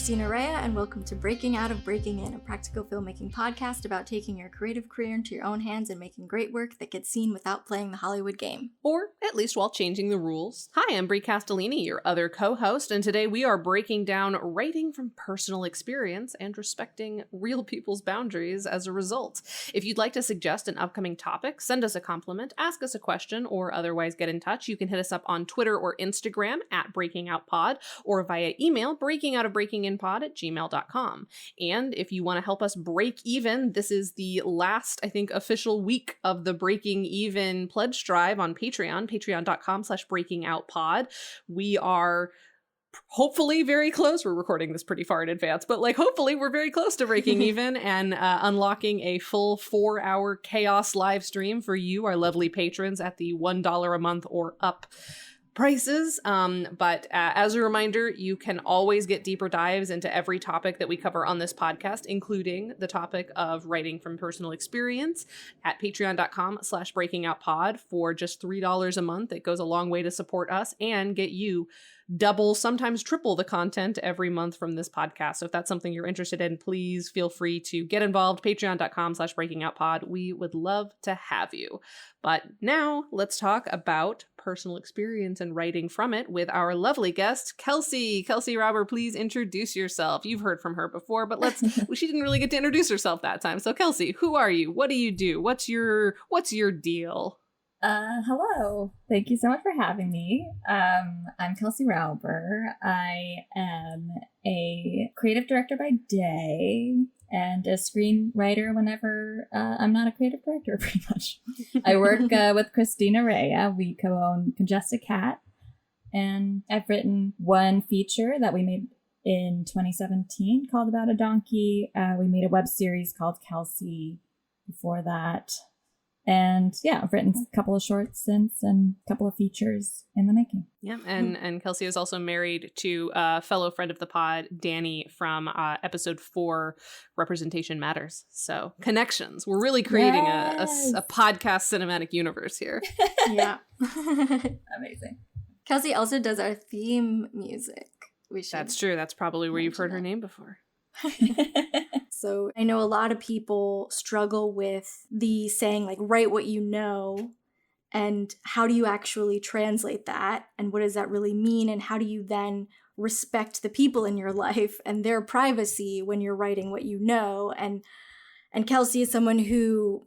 Christina Rea, and welcome to Breaking Out of Breaking In, a practical filmmaking podcast about taking your creative career into your own hands and making great work that gets seen without playing the Hollywood game. Or at least while changing the rules. Hi, I'm Brie Castellini, your other co-host, and today we are breaking down writing from personal experience and respecting real people's boundaries as a result. If you'd like to suggest an upcoming topic, send us a compliment, ask us a question, or otherwise get in touch, you can hit us up on Twitter or Instagram at BreakingOutPod, or via email, breakingoutofbreakingin@gmail.com. And if you want to help us break even, this is the last, I think, official week of the Breaking Even pledge drive on Patreon, patreon.com/breakingoutpod. We are hopefully very close. We're recording this pretty far in advance, but hopefully we're very close to breaking even and unlocking a full 4-hour chaos live stream for you, our lovely patrons, at the $1 a month or up prices. But as a reminder, you can always get deeper dives into every topic that we cover on this podcast, including the topic of writing from personal experience at patreon.com/breakingoutpod for just $3 a month. It goes a long way to support us and get you double, sometimes triple the content every month from this podcast. So if that's something you're interested in, please feel free to get involved. Patreon.com/breakingoutpod. We would love to have you. But now let's talk about personal experience and writing from it with our lovely guest, Kelsey. Kelsey Rauber, please introduce yourself. You've heard from her before, but she didn't really get to introduce herself that time. So Kelsey, who are you? What do you do? What's your deal? Hello. Thank you so much for having me. I'm Kelsey Rauber. I am a creative director by day and a screenwriter whenever I'm not a creative director, pretty much. I work with Christina Rea. We co-own Congested Cat, and I've written one feature that we made in 2017 called About a Donkey. We made a web series called Kelsey before that. And yeah, I've written a couple of shorts since and a couple of features in the making. Yeah, and Kelsey is also married to a fellow friend of the pod, Danny, from episode 4, Representation Matters. So connections. We're really creating a podcast cinematic universe here. Yeah. Amazing. Kelsey also does our theme music. That's true. That's probably where you've heard her name before. So I know a lot of people struggle with the saying, write what you know, and how do you actually translate that, and what does that really mean, and how do you then respect the people in your life and their privacy when you're writing what you know. And Kelsey is someone who,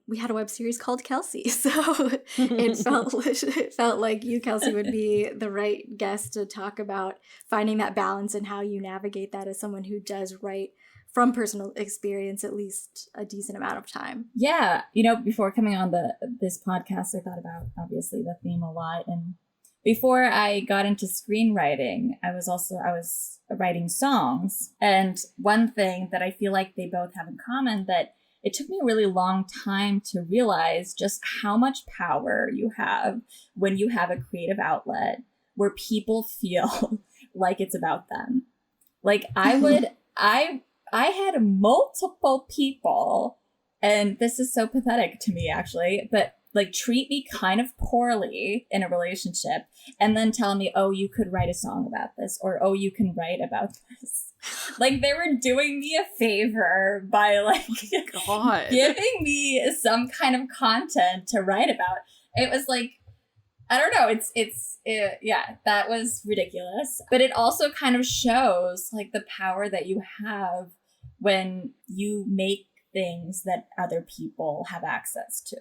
we had a web series called Kelsey, so it felt like you, Kelsey, would be the right guest to talk about finding that balance and how you navigate that as someone who does write from personal experience at least a decent amount of time. Yeah. Before coming on this podcast, I thought about, obviously, the theme a lot. And before I got into screenwriting, I was writing songs. And one thing that I feel like they both have in common, that it took me a really long time to realize just how much power you have when you have a creative outlet where people feel like it's about them. I had multiple people, and this is so pathetic to me, actually, but treat me kind of poorly in a relationship and then tell me, oh, you could write a song about this, or, oh, you can write about this. They were doing me a favor by giving me some kind of content to write about. It was I don't know. Yeah, that was ridiculous. But it also kind of shows the power that you have when you make things that other people have access to.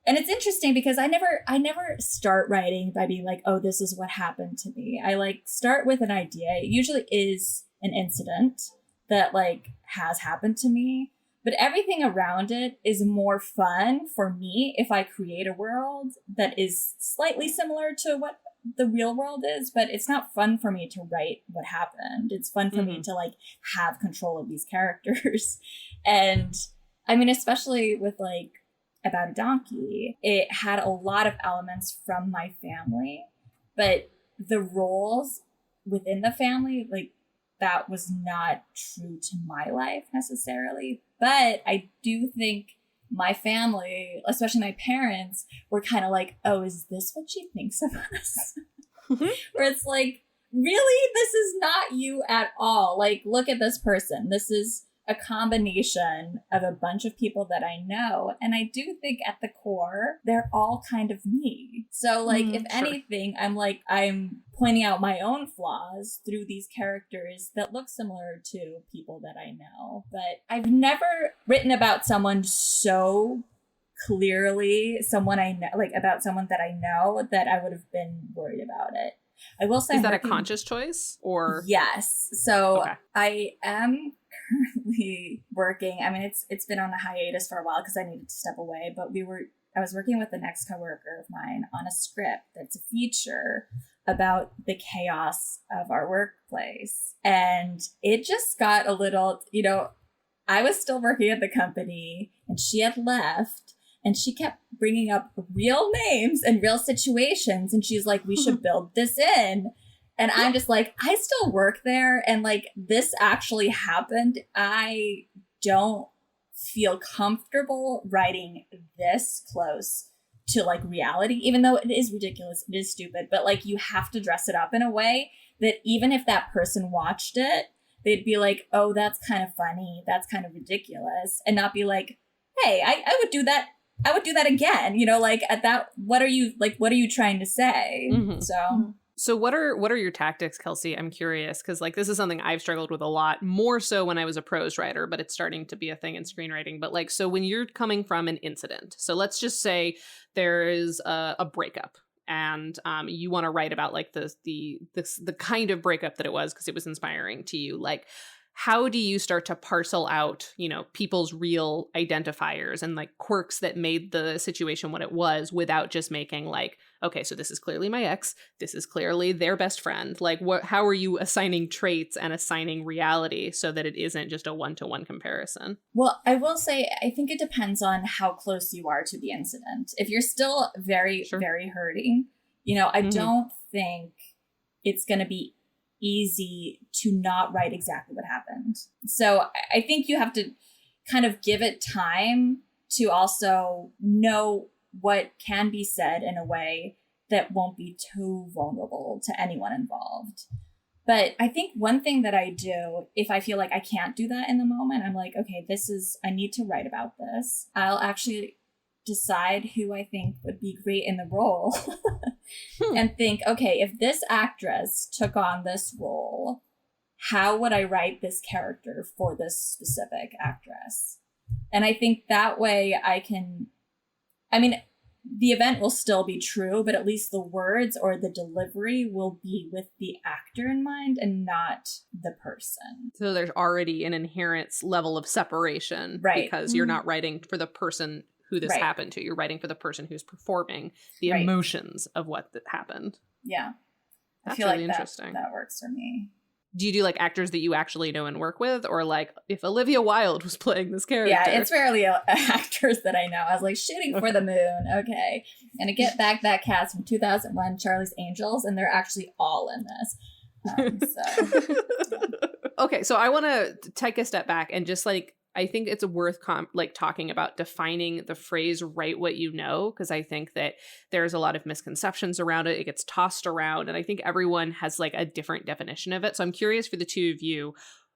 And it's interesting because I never start writing by being oh, this is what happened to me. I start with an idea. It usually is an incident that has happened to me, but everything around it is more fun for me if I create a world that is slightly similar to what the real world is, but it's not fun for me to write what happened. It's fun for me to have control of these characters. And I mean, especially with About a Donkey, it had a lot of elements from my family, but the roles within the family, that was not true to my life necessarily. But I do think my family, especially my parents, were kind of oh, is this what she thinks of us? Where it's really, this is not you at all. Like, look at this person. This is a combination of a bunch of people that I know. And I do think at the core, they're all kind of me. So like, if anything, I'm pointing out my own flaws through these characters that look similar to people that I know. But I've never written about someone so clearly, someone I know, like about someone that I know, that I would have been worried about it. I will say, is that a conscious choice or? Yes. So okay. I am currently working. I mean, it's been on a hiatus for a while because I needed to step away, but I was working with the next coworker of mine on a script that's a feature about the chaos of our workplace. And it just got a little, I was still working at the company and she had left. And she kept bringing up real names and real situations. And she's like, we should build this in. And I'm just like, I still work there. And like, this actually happened. I don't feel comfortable writing this close to like reality, even though it is ridiculous. It is stupid. But like, you have to dress it up in a way that even if that person watched it, they'd be like, oh, that's kind of funny. That's kind of ridiculous. And not be like, hey, I would do that. I would do that again, like at that, what are you trying to say? Mm-hmm. So So what are your tactics, Kelsey? I'm curious because like this is something I've struggled with a lot, more so when I was a prose writer, but it's starting to be a thing in screenwriting. But like, so when you're coming from an incident, so let's just say there is a breakup and you want to write about like the kind of breakup that it was because it was inspiring to you. Like, how do you start to parcel out, people's real identifiers and like quirks that made the situation what it was without just making like, okay, so this is clearly my ex, this is clearly their best friend. Like how are you assigning traits and assigning reality so that it isn't just a one-to-one comparison? Well, I will say, I think it depends on how close you are to the incident. If you're still very, very hurting, I don't think it's going to be easy to not write exactly what happened. So I think you have to kind of give it time to also know what can be said in a way that won't be too vulnerable to anyone involved. But I think one thing that I do, if I feel like I can't do that in the moment, I'm like, okay, I need to write about this. I'll actually decide who I think would be great in the role and think, okay, if this actress took on this role, how would I write this character for this specific actress? And I think that way the event will still be true, but at least the words or the delivery will be with the actor in mind and not the person. So there's already an inherent level of separation, right? Because you're not writing for the person who this happened to. You're writing for the person who's performing the emotions of what happened. Yeah. That's I feel really like interesting. That works for me. Do you do like actors that you actually know and work with? Or like if Olivia Wilde was playing this character? Yeah, it's rarely actors that I know. I was like, shooting for the moon. Okay. And to get back that cast from 2001, Charlie's Angels, and they're actually all in this. Okay, so I want to take a step back and just like, I think it's worth talking about defining the phrase "write what you know," because I think that there's a lot of misconceptions around it. It gets tossed around, and I think everyone has like a different definition of it. So I'm curious for the two of you,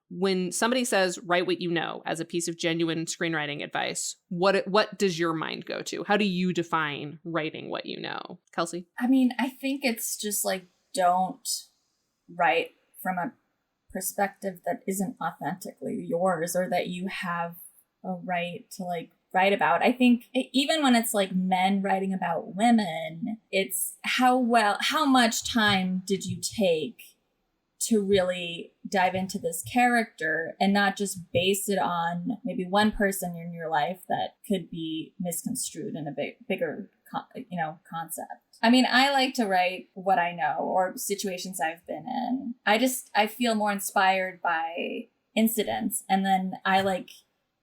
when somebody says "write what you know" as a piece of genuine screenwriting advice, what does your mind go to? How do you define writing what you know, Kelsey? I mean, I think it's just like, don't write from a perspective that isn't authentically yours or that you have a right to like write about. I think even when it's like men writing about women, it's how much time did you take to really dive into this character and not just base it on maybe one person in your life that could be misconstrued in a bigger concept. I mean, I like to write what I know or situations I've been in. I feel more inspired by incidents, and then I like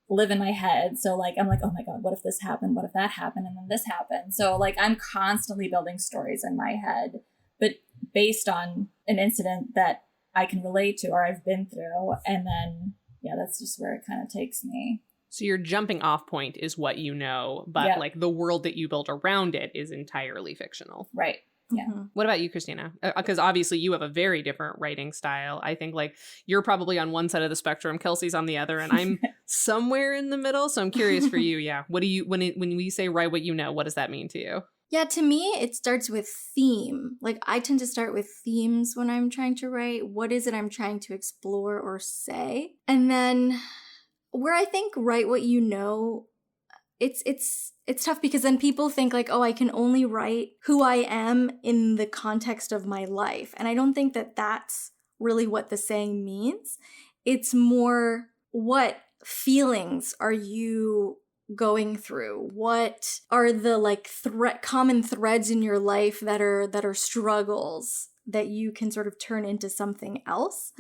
live in my head. So like, I'm like, oh my God, what if this happened? What if that happened? And then this happened. So like, I'm constantly building stories in my head, but based on an incident that I can relate to or I've been through. And then, yeah, that's just where it kind of takes me. So your jumping off point is what you know, but like the world that you build around it is entirely fictional. Right. Yeah. What about you, Christina? Because obviously you have a very different writing style. I think like you're probably on one side of the spectrum, Kelsey's on the other, and I'm somewhere in the middle. So I'm curious for you. Yeah. What do you, when we say write what you know, what does that mean to you? Yeah, to me, it starts with theme. Like, I tend to start with themes when I'm trying to write. What is it I'm trying to explore or say? And then where I think write what you know, it's tough because then people think like, oh, I can only write who I am in the context of my life. And I don't think that that's really what the saying means. It's more, what feelings are you going through? What are the like common threads in your life that are struggles that you can sort of turn into something else?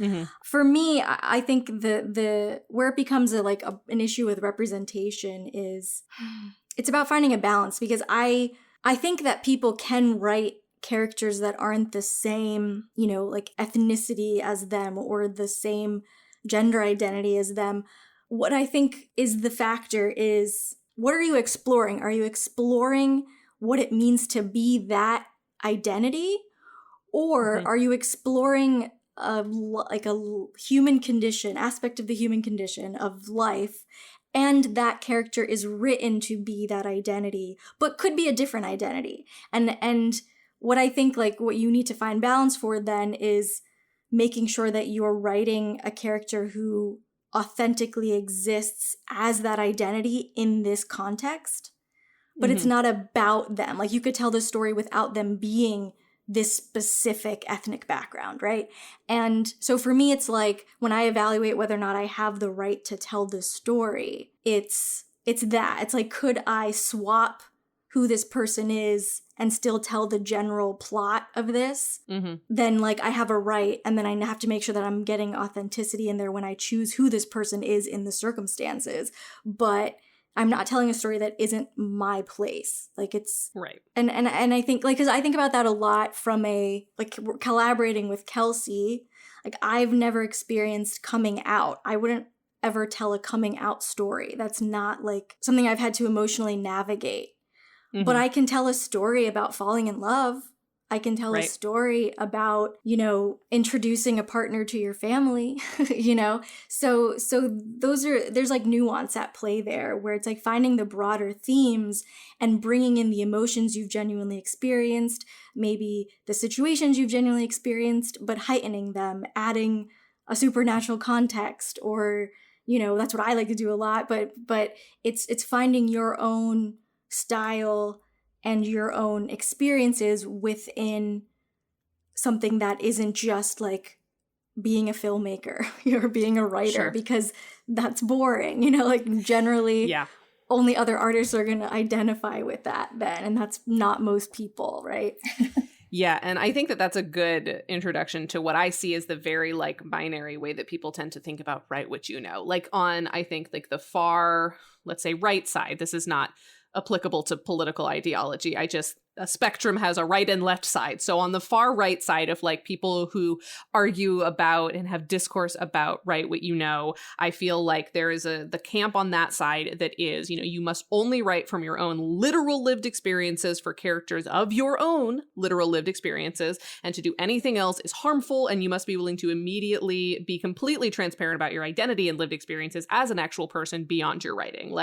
For me, I think the where it becomes an issue with representation is it's about finding a balance, because I think that people can write characters that aren't the same, like ethnicity as them or the same gender identity as them. What I think is the factor is, what are you exploring? Are you exploring what it means to be that identity? Or are you exploring a human condition, aspect of the human condition of life, and that character is written to be that identity, but could be a different identity? And what I think what you need to find balance for then is making sure that you're writing a character who authentically exists as that identity in this context, but it's not about them. Like, you could tell the story without them being this specific ethnic background, right? And so for me, it's like, when I evaluate whether or not I have the right to tell this story, it's that. It's like, could I swap who this person is and still tell the general plot of this? Then I have a right, and then I have to make sure that I'm getting authenticity in there when I choose who this person is in the circumstances. But I'm not telling a story that isn't my place. It's right. And I think because I think about that a lot from collaborating with Kelsey. I've never experienced coming out. I wouldn't ever tell a coming out story. That's not something I've had to emotionally navigate. But I can tell a story about falling in love. I can tell a story about, introducing a partner to your family, So there's nuance at play there, where it's finding the broader themes and bringing in the emotions you've genuinely experienced, maybe the situations you've genuinely experienced, but heightening them, adding a supernatural context, or, that's what I like to do a lot, but it's finding your own style and your own experiences within something that isn't just being a filmmaker or being a writer, because that's boring, generally only other artists are going to identify with that then, and that's not most people, right? Yeah, and I think that that's a good introduction to what I see as the very binary way that people tend to think about write what you know. On, I think the far, let's say, right side, this is not applicable to political ideology. A spectrum has a right and left side. So on the far right side of people who argue about and have discourse about write what you know, I feel like there is the camp on that side that is, you must only write from your own literal lived experiences for characters of your own literal lived experiences, and to do anything else is harmful, and you must be willing to immediately be completely transparent about your identity and lived experiences as an actual person beyond your writing.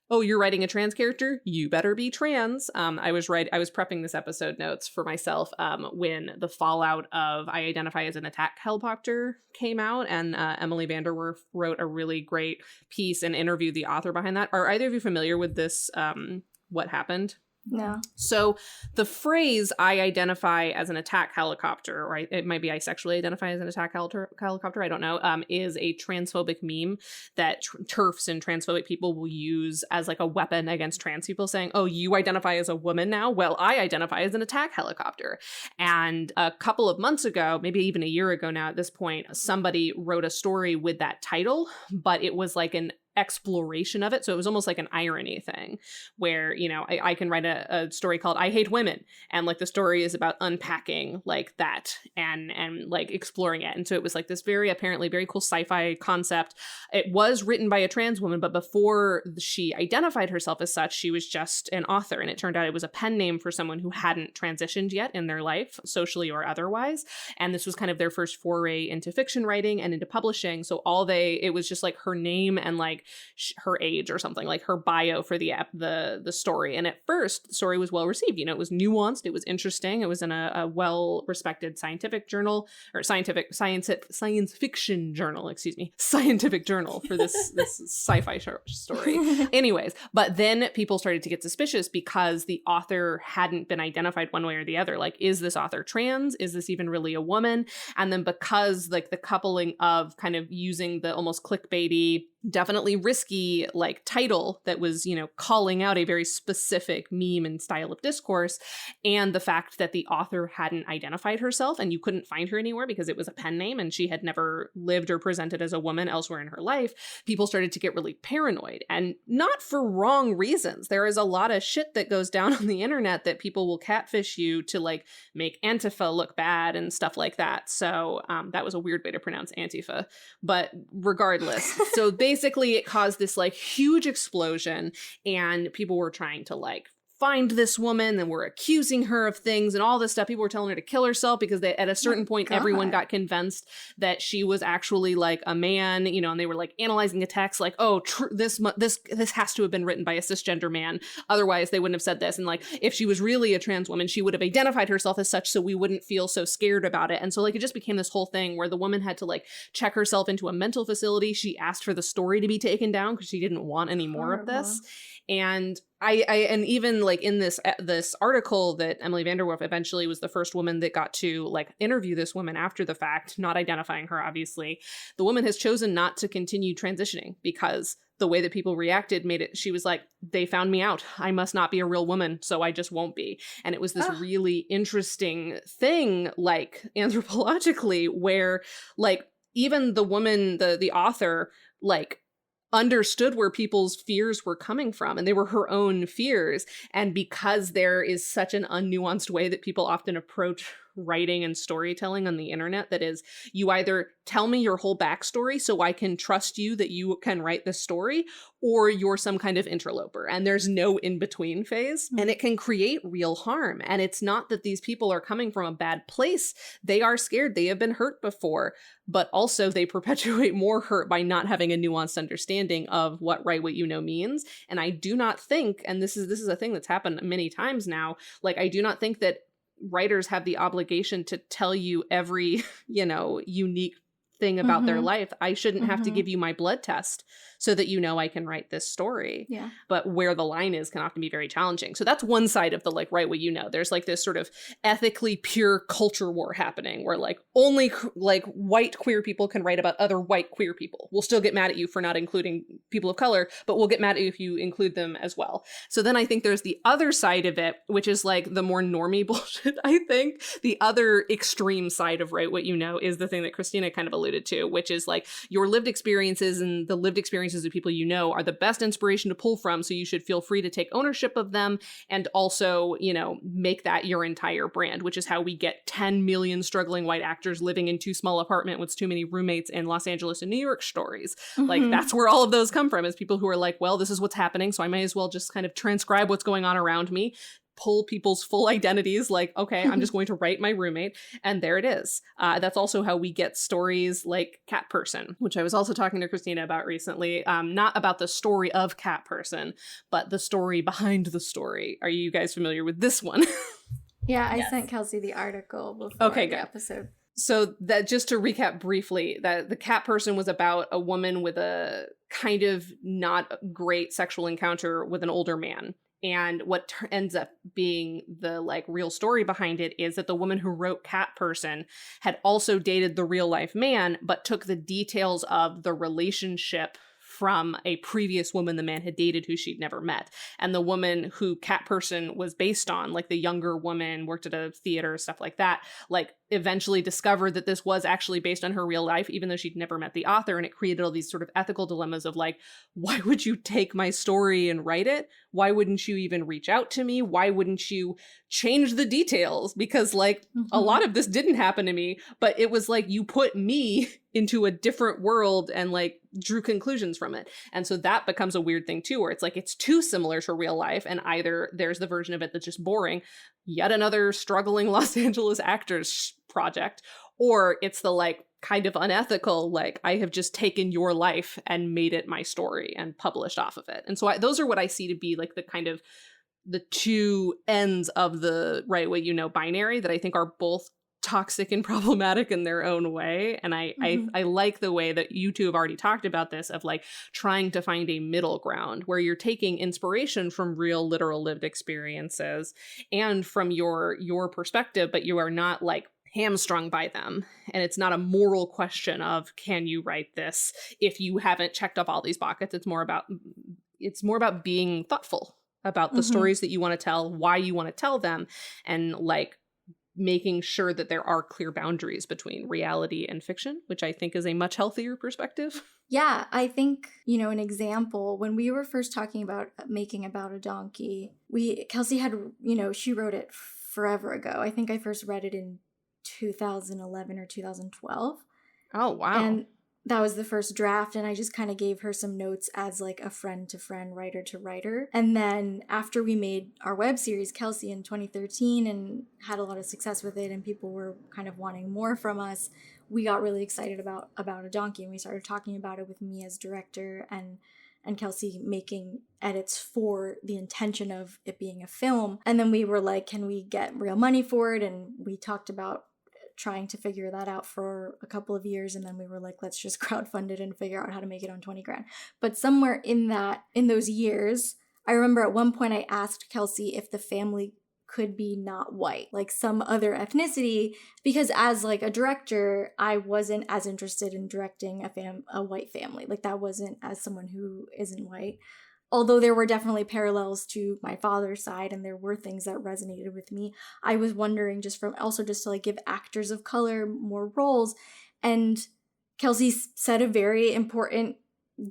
Oh, you're writing a trans character? You better be trans. I was prepping this episode notes for myself when the fallout of I Identify as an Attack Helicopter came out, and Emily Vanderwerf wrote a really great piece and interviewed the author behind that. Are either of you familiar with this, what happened? No. So the phrase I identify as an attack helicopter, or it might be I sexually identify as an attack helicopter, I don't know, is a transphobic meme that TERFs and transphobic people will use as a weapon against trans people, saying, oh, you identify as a woman now? Well, I identify as an attack helicopter. And a couple of months ago, maybe even a year ago now at this point, somebody wrote a story with that title, but it was an exploration of it. So it was almost like an irony thing where, you know, I can write a story called I Hate Women. And like the story is about unpacking like that and like exploring it. And so it was like this very apparently very cool sci-fi concept. It was written by a trans woman, but before she identified herself as such, she was just an author. And it turned out it was a pen name for someone who hadn't transitioned yet in their life, socially or otherwise. And this was kind of their first foray into fiction writing and into publishing. So it was just like her name and like her age or something, like her bio for the story. And at first, the story was well received. You know, it was nuanced, it was interesting, it was in a well-respected scientific journal, or science fiction journal, scientific journal for this sci-fi story. Anyways, but then people started to get suspicious because the author hadn't been identified one way or the other. Like, is this author trans? Is this even really a woman? And then because like the coupling of kind of using the almost clickbaity, definitely risky like title that was, you know, calling out a very specific meme and style of discourse, and the fact that the author hadn't identified herself and you couldn't find her anywhere because it was a pen name and she had never lived or presented as a woman elsewhere in her life, people started to get really paranoid, and not for wrong reasons. There is a lot of shit that goes down on the internet that people will catfish you to like make Antifa look bad and stuff like that. So that was a weird way to pronounce Antifa, but regardless. So basically it caused this like huge explosion, and people were trying to like find this woman and were accusing her of things and all this stuff. People were telling her to kill herself because at a certain point, everyone got convinced that she was actually like a man, you know, and they were like analyzing the text like, oh, this has to have been written by a cisgender man. Otherwise, they wouldn't have said this. And like, if she was really a trans woman, she would have identified herself as such so we wouldn't feel so scared about it. And so like, it just became this whole thing where the woman had to like check herself into a mental facility. She asked for the story to be taken down because she didn't want any more of this. And and even like in this article that Emily Vanderwerf eventually was the first woman that got to like interview this woman after the fact, not identifying her, obviously, the woman has chosen not to continue transitioning because the way that people reacted made it, she was like, they found me out. I must not be a real woman, so I just won't be. And it was this really interesting thing, like anthropologically, where like even the woman, the author, like understood where people's fears were coming from, and they were her own fears. And because there is such an unnuanced way that people often approach writing and storytelling on the internet, that is, you either tell me your whole backstory so I can trust you that you can write this story, or you're some kind of interloper, and there's no in-between phase. And it can create real harm. And it's not that these people are coming from a bad place. They are scared. They have been hurt before, but also they perpetuate more hurt by not having a nuanced understanding of what write what you know means. And I do not think, and this is a thing that's happened many times now, like I do not think that writers have the obligation to tell you every, you know, unique thing about their life. I shouldn't have to give you my blood test so that you know I can write this story. Yeah. But where the line is can often be very challenging. So that's one side of the like write what you know. There's like this sort of ethically pure culture war happening where like only like white queer people can write about other white queer people. We'll still get mad at you for not including people of color, but we'll get mad at you if you include them as well. So then I think there's the other side of it, which is like the more normie bullshit. I think the other extreme side of write what you know is the thing that Christina kind of alluded to, which is like your lived experiences and the lived experiences of people you know are the best inspiration to pull from, so you should feel free to take ownership of them and also, you know, make that your entire brand, which is how we get 10 million struggling white actors living in too small apartment with too many roommates in Los Angeles and New York stories. Like that's where all of those come from, is people who are like, well, this is what's happening, so I may as well just kind of transcribe what's going on around me, pull people's full identities, like, okay, I'm just going to write my roommate, and there it is. That's also how we get stories like Cat Person, which I was also talking to Christina about recently. Not about the story of Cat Person, but the story behind the story. Are you guys familiar with this one? Yeah, I sent Kelsey the article before the episode. So that, just to recap briefly, that the Cat Person was about a woman with a kind of not great sexual encounter with an older man. And what ends up being the like real story behind it is that the woman who wrote Cat Person had also dated the real life man, but took the details of the relationship from a previous woman the man had dated who she'd never met. And the woman who Cat Person was based on, like the younger woman, worked at a theater, stuff like that, like eventually discovered that this was actually based on her real life, even though she'd never met the author. And it created all these sort of ethical dilemmas of like, why would you take my story and write it? Why wouldn't you even reach out to me? Why wouldn't you change the details? Because like a lot of this didn't happen to me, but it was like you put me into a different world and like drew conclusions from it. And so that becomes a weird thing too, where it's like it's too similar to real life, and either there's the version of it that's just boring, yet another struggling Los Angeles actors project, or it's the like kind of unethical, like I have just taken your life and made it my story and published off of it. And so those are what I see to be like the kind of the two ends of the right way, binary that I think are both toxic and problematic in their own way. And I like the way that you two have already talked about this, of like trying to find a middle ground where you're taking inspiration from real, literal lived experiences and from your perspective, but you are not like hamstrung by them. And it's not a moral question of, can you write this if you haven't checked off all these buckets? It's more about being thoughtful about the stories that you want to tell, why you want to tell them, and like making sure that there are clear boundaries between reality and fiction, which I think is a much healthier perspective. Yeah, I think, an example, when we were first talking about making About a Donkey, Kelsey had, she wrote it forever ago. I think I first read it in 2011 or 2012. Oh, wow. And that was the first draft, and I just kind of gave her some notes as like a friend to friend, writer to writer. And then after we made our web series, Kelsey, in 2013, and had a lot of success with it, and people were kind of wanting more from us, we got really excited about a Donkey, and we started talking about it with me as director and Kelsey making edits for the intention of it being a film. And then we were like, can we get real money for it? And we talked about trying to figure that out for a couple of years, and then we were like, let's just crowdfund it and figure out how to make it on 20 grand. But somewhere in those years, I remember at one point I asked Kelsey if the family could be not white, like some other ethnicity, because as like a director, I wasn't as interested in directing a white family. Like that wasn't, as someone who isn't white. Although there were definitely parallels to my father's side, and there were things that resonated with me, I was wondering just to like give actors of color more roles. And Kelsey said a very important,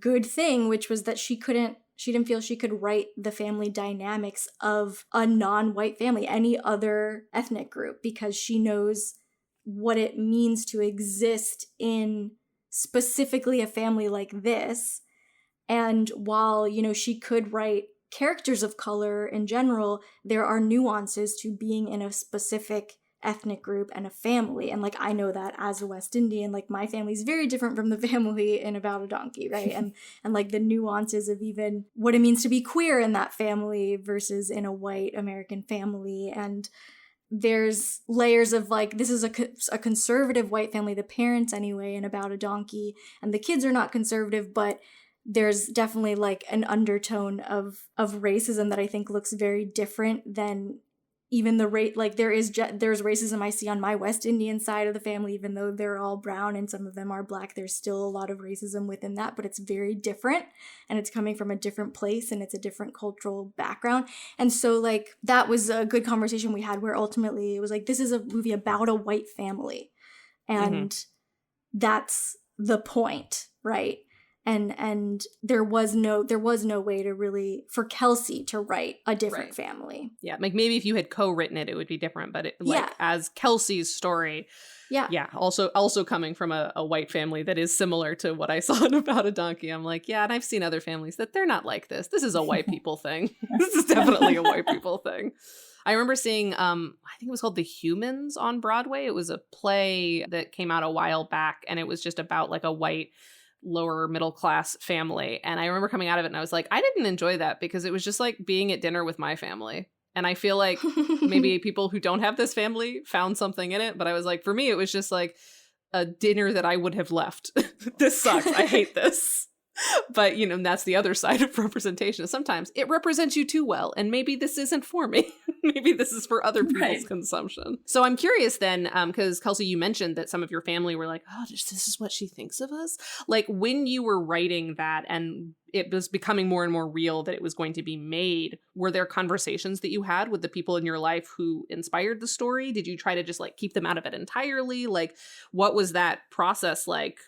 good thing, which was that she didn't feel she could write the family dynamics of a non-white family, any other ethnic group, because she knows what it means to exist in specifically a family like this. And while, she could write characters of color in general, there are nuances to being in a specific ethnic group and a family. And like, I know that as a West Indian, like my family is very different from the family in About a Donkey, right? and like the nuances of even what it means to be queer in that family versus in a white American family. And there's layers of like, this is a conservative white family, the parents anyway, in About a Donkey, and the kids are not conservative, but there's definitely like an undertone of racism that I think looks very different than even the rate. Like there's racism I see on my West Indian side of the family, even though they're all brown and some of them are black, there's still a lot of racism within that, but it's very different, and it's coming from a different place, and it's a different cultural background. And so like that was a good conversation we had, where ultimately it was like, this is a movie about a white family, and that's the point, right? And there was no way to really, for Kelsey to write a different family. Yeah, like maybe if you had co-written it, it would be different. But as Kelsey's story, also coming from a white family that is similar to what I saw in About a Donkey, I'm like, and I've seen other families that they're not like this. This is a white people thing. This is definitely a white people thing. I remember seeing, I think it was called The Humans on Broadway. It was a play that came out a while back, and it was just about like a white lower middle class family. And I remember coming out of it and I was like, I didn't enjoy that, because it was just like being at dinner with my family. And I feel like maybe people who don't have this family found something in it. But I was like, for me, it was just like a dinner that I would have left. This sucks. I hate this. But, you know, that's the other side of representation. Sometimes it represents you too well, and maybe this isn't for me. Maybe this is for other people's consumption. So I'm curious then, because Kelsey, you mentioned that some of your family were like, oh, this is what she thinks of us. Like when you were writing that and it was becoming more and more real that it was going to be made, were there conversations that you had with the people in your life who inspired the story? Did you try to just like keep them out of it entirely? Like what was that process like?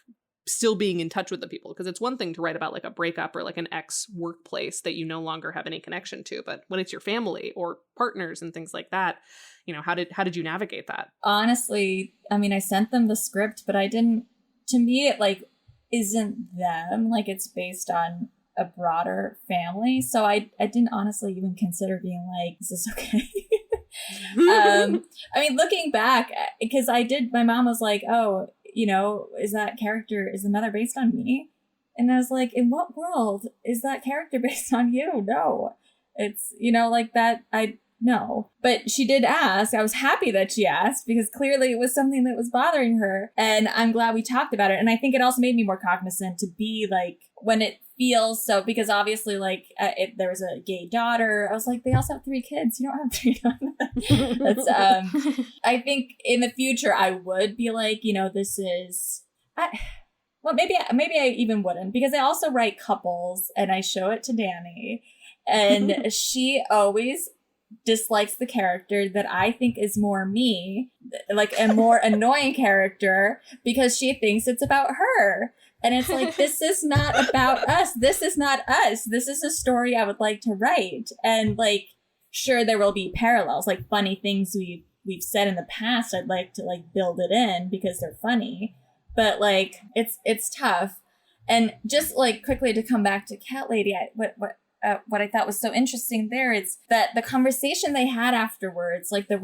Still being in touch with the people, because it's one thing to write about like a breakup or like an ex workplace that you no longer have any connection to, but when it's your family or partners and things like that, you know, how did you navigate that? Honestly, I mean, I sent them the script, but I didn't, to me it like isn't them, like it's based on a broader family, so I didn't honestly even consider being like, is this okay? I mean, looking back, because my mom was like, oh, you know, is the mother based on me? And I was like, in what world is that character based on you? No, it's, you know, like that. No, but she did ask. I was happy that she asked because clearly it was something that was bothering her. And I'm glad we talked about it. And I think it also made me more cognizant to be like, when it feels so, because obviously like there was a gay daughter. I was like, they also have 3 kids. You don't have 3 daughters. That's, I think in the future I would be like, you know, this is, well, maybe I even wouldn't, because I also write couples and I show it to Danny and she always dislikes the character that I think is more me, like a more annoying character, because she thinks it's about her. And it's like, this is not about us. This is not us. This is a story I would like to write. And like, sure, there will be parallels, like funny things we've said in the past. I'd like to like build it in because they're funny, but like, it's tough. And just like quickly to come back to Cat Lady, what I thought was so interesting there is that the conversation they had afterwards, like the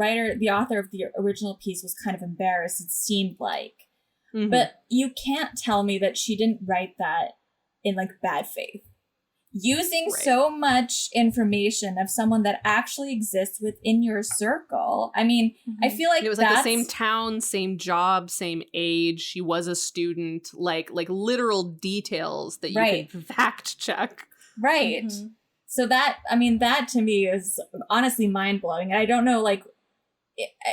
author of the original piece was kind of embarrassed, it seemed like. Mm-hmm. But you can't tell me that she didn't write that in like bad faith. Using so much information of someone that actually exists within your circle. I mean, I feel like it was like the same town, same job, same age. She was a student, like literal details that you can fact check. Right. Mm-hmm. So that to me is honestly mind blowing. I don't know, like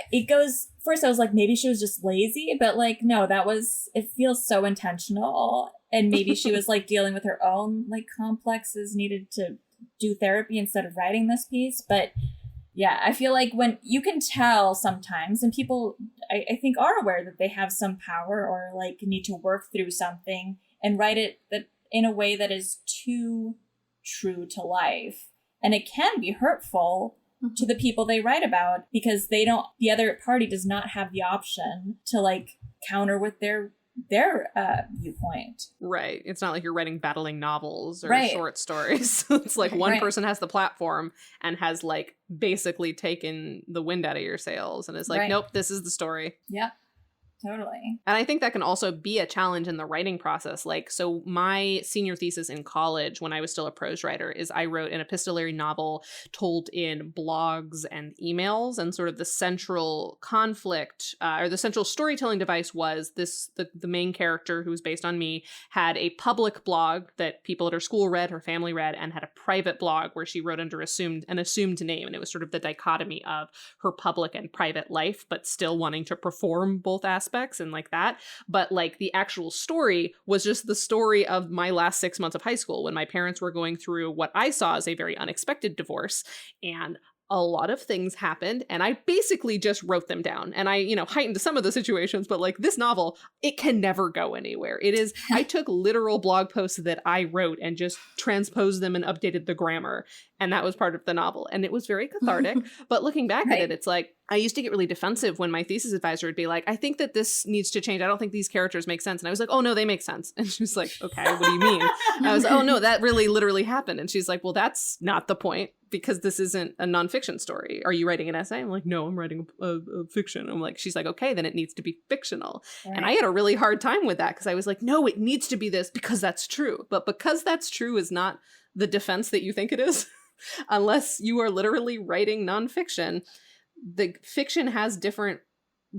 it goes, first I was like, maybe she was just lazy, but like, no, it feels so intentional. And maybe she was like dealing with her own like complexes, needed to do therapy instead of writing this piece. But yeah, I feel like when you can tell sometimes, and people I think are aware that they have some power or like need to work through something and write it that in a way that is too true to life. And it can be hurtful to the people they write about, because the other party does not have the option to like counter with their viewpoint. Right. It's not like you're writing battling novels or short stories. It's like one person has the platform and has like basically taken the wind out of your sails and is like, nope, this is the story. Yep. Totally. And I think that can also be a challenge in the writing process. Like, so my senior thesis in college, when I was still a prose writer, is I wrote an epistolary novel told in blogs and emails. And sort of the central conflict or the central storytelling device was the main character, who was based on me, had a public blog that people at her school read, her family read, and had a private blog where she wrote under an assumed name. And it was sort of the dichotomy of her public and private life, but still wanting to perform both aspects and like that. But like the actual story was just the story of my last 6 months of high school, when my parents were going through what I saw as a very unexpected divorce, and a lot of things happened, and I basically just wrote them down. And I, heightened some of the situations, but like this novel, it can never go anywhere. I took literal blog posts that I wrote and just transposed them and updated the grammar. And that was part of the novel. And it was very cathartic. But looking back at it, it's like, I used to get really defensive when my thesis advisor would be like, I think that this needs to change. I don't think these characters make sense. And I was like, oh, no, they make sense. And she was like, okay, what do you mean? And I was like, oh, no, that really literally happened. And she's like, well, that's not the point, because this isn't a nonfiction story. Are you writing an essay? I'm like, no, I'm writing a fiction. I'm like, she's like, okay, then it needs to be fictional. Right. And I had a really hard time with that, because I was like, no, it needs to be this because that's true. But because that's true is not the defense that you think it is. Unless you are literally writing nonfiction, the fiction has different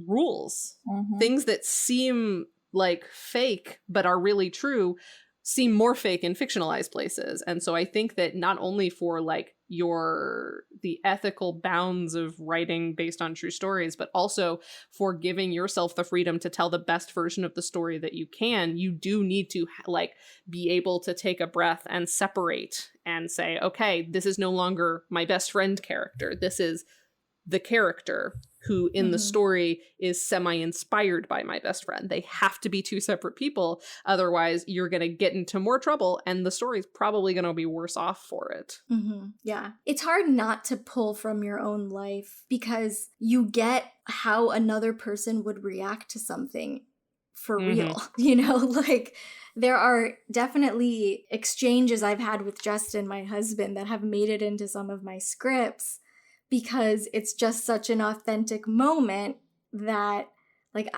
rules. Mm-hmm. Things that seem like fake but are really true seem more fake in fictionalized places. And so I think that not only for like the ethical bounds of writing based on true stories, but also for giving yourself the freedom to tell the best version of the story that you can, you do need to like be able to take a breath and separate and say, okay, this is no longer my best friend character. This is the character who in the story is semi-inspired by my best friend. They have to be two separate people. Otherwise, you're going to get into more trouble and the story's probably going to be worse off for it. Yeah. It's hard not to pull from your own life because you get how another person would react to something for real. You know, like there are definitely exchanges I've had with Justin, my husband, that have made it into some of my scripts because it's just such an authentic moment that like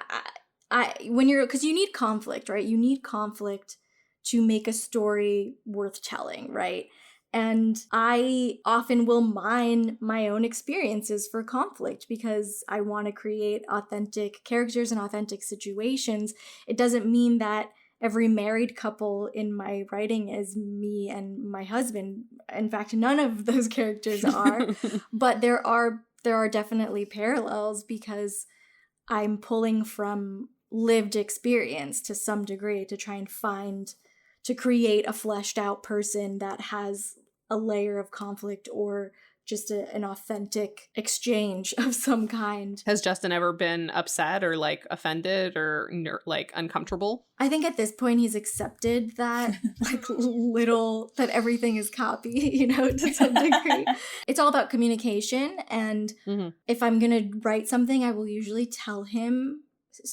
because you need conflict, right? You need conflict to make a story worth telling, right? And I often will mine my own experiences for conflict because I want to create authentic characters and authentic situations. It doesn't mean that every married couple in my writing is me and my husband. In fact, none of those characters are. But there are definitely parallels because I'm pulling from lived experience to some degree to try and to create a fleshed out person that has a layer of conflict or just an authentic exchange of some kind. Has Justin ever been upset or like offended or like uncomfortable? I think at this point he's accepted that that everything is copy, you know, to some degree. It's all about communication. And if I'm going to write something, I will usually tell him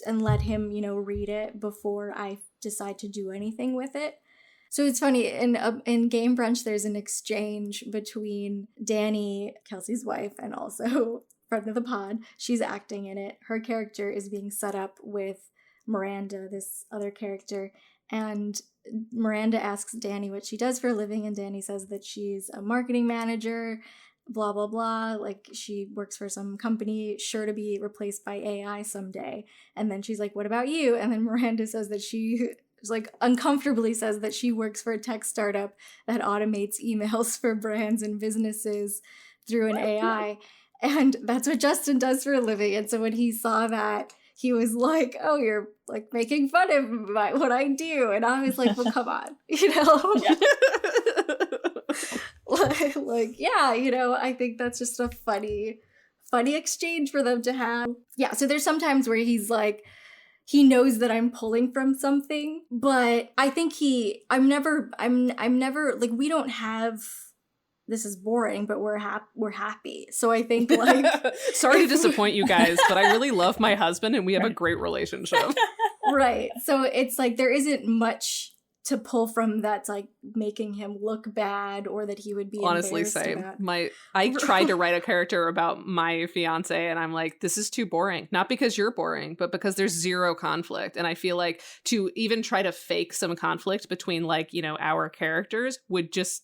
and let him, you know, read it before I decide to do anything with it. So it's funny, in Game Brunch, there's an exchange between Danny, Kelsey's wife, and also friend of the pod. She's acting in it. Her character is being set up with Miranda, this other character, and Miranda asks Danny what she does for a living, and Danny says that she's a marketing manager, blah, blah, blah. Like, she works for some company sure to be replaced by AI someday. And then she's like, what about you? And then Miranda says that she like uncomfortably says that she works for a tech startup that automates emails for brands and businesses through an AI. And that's what Justin does for a living. And so when he saw that, he was like, oh, you're like making fun of what I do. And I was like, well, come on, you know? like, yeah, you know, I think that's just a funny exchange for them to have. Yeah, so there's some times where he's like, he knows that I'm pulling from something, but I think I'm never like, we don't have, this is boring, but we're happy. So I think like, sorry to disappoint you guys, but I really love my husband and we have a great relationship. Right. So it's like, there isn't much to pull from that's like making him look bad or that he would be honestly same. I tried to write a character about my fiance and I'm like, this is too boring. Not because you're boring, but because there's zero conflict. And I feel like to even try to fake some conflict between like, you know, our characters would just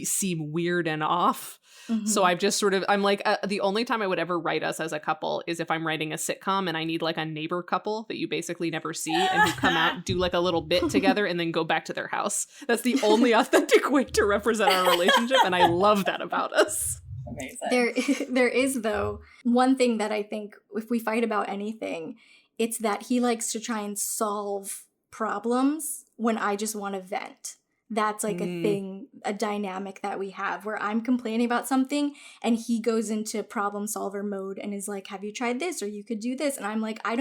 seem weird and off. So I've just I'm like, the only time I would ever write us as a couple is if I'm writing a sitcom and I need like a neighbor couple that you basically never see and who come out, do like a little bit together and then go back to their house. That's the only authentic way to represent our relationship. And I love that about us. Amazing. There is, though, one thing that I think if we fight about anything, it's that he likes to try and solve problems when I just want to vent. That's like a thing, a dynamic that we have where I'm complaining about something and he goes into problem solver mode and is like, have you tried this? Or you could do this. And I'm like, I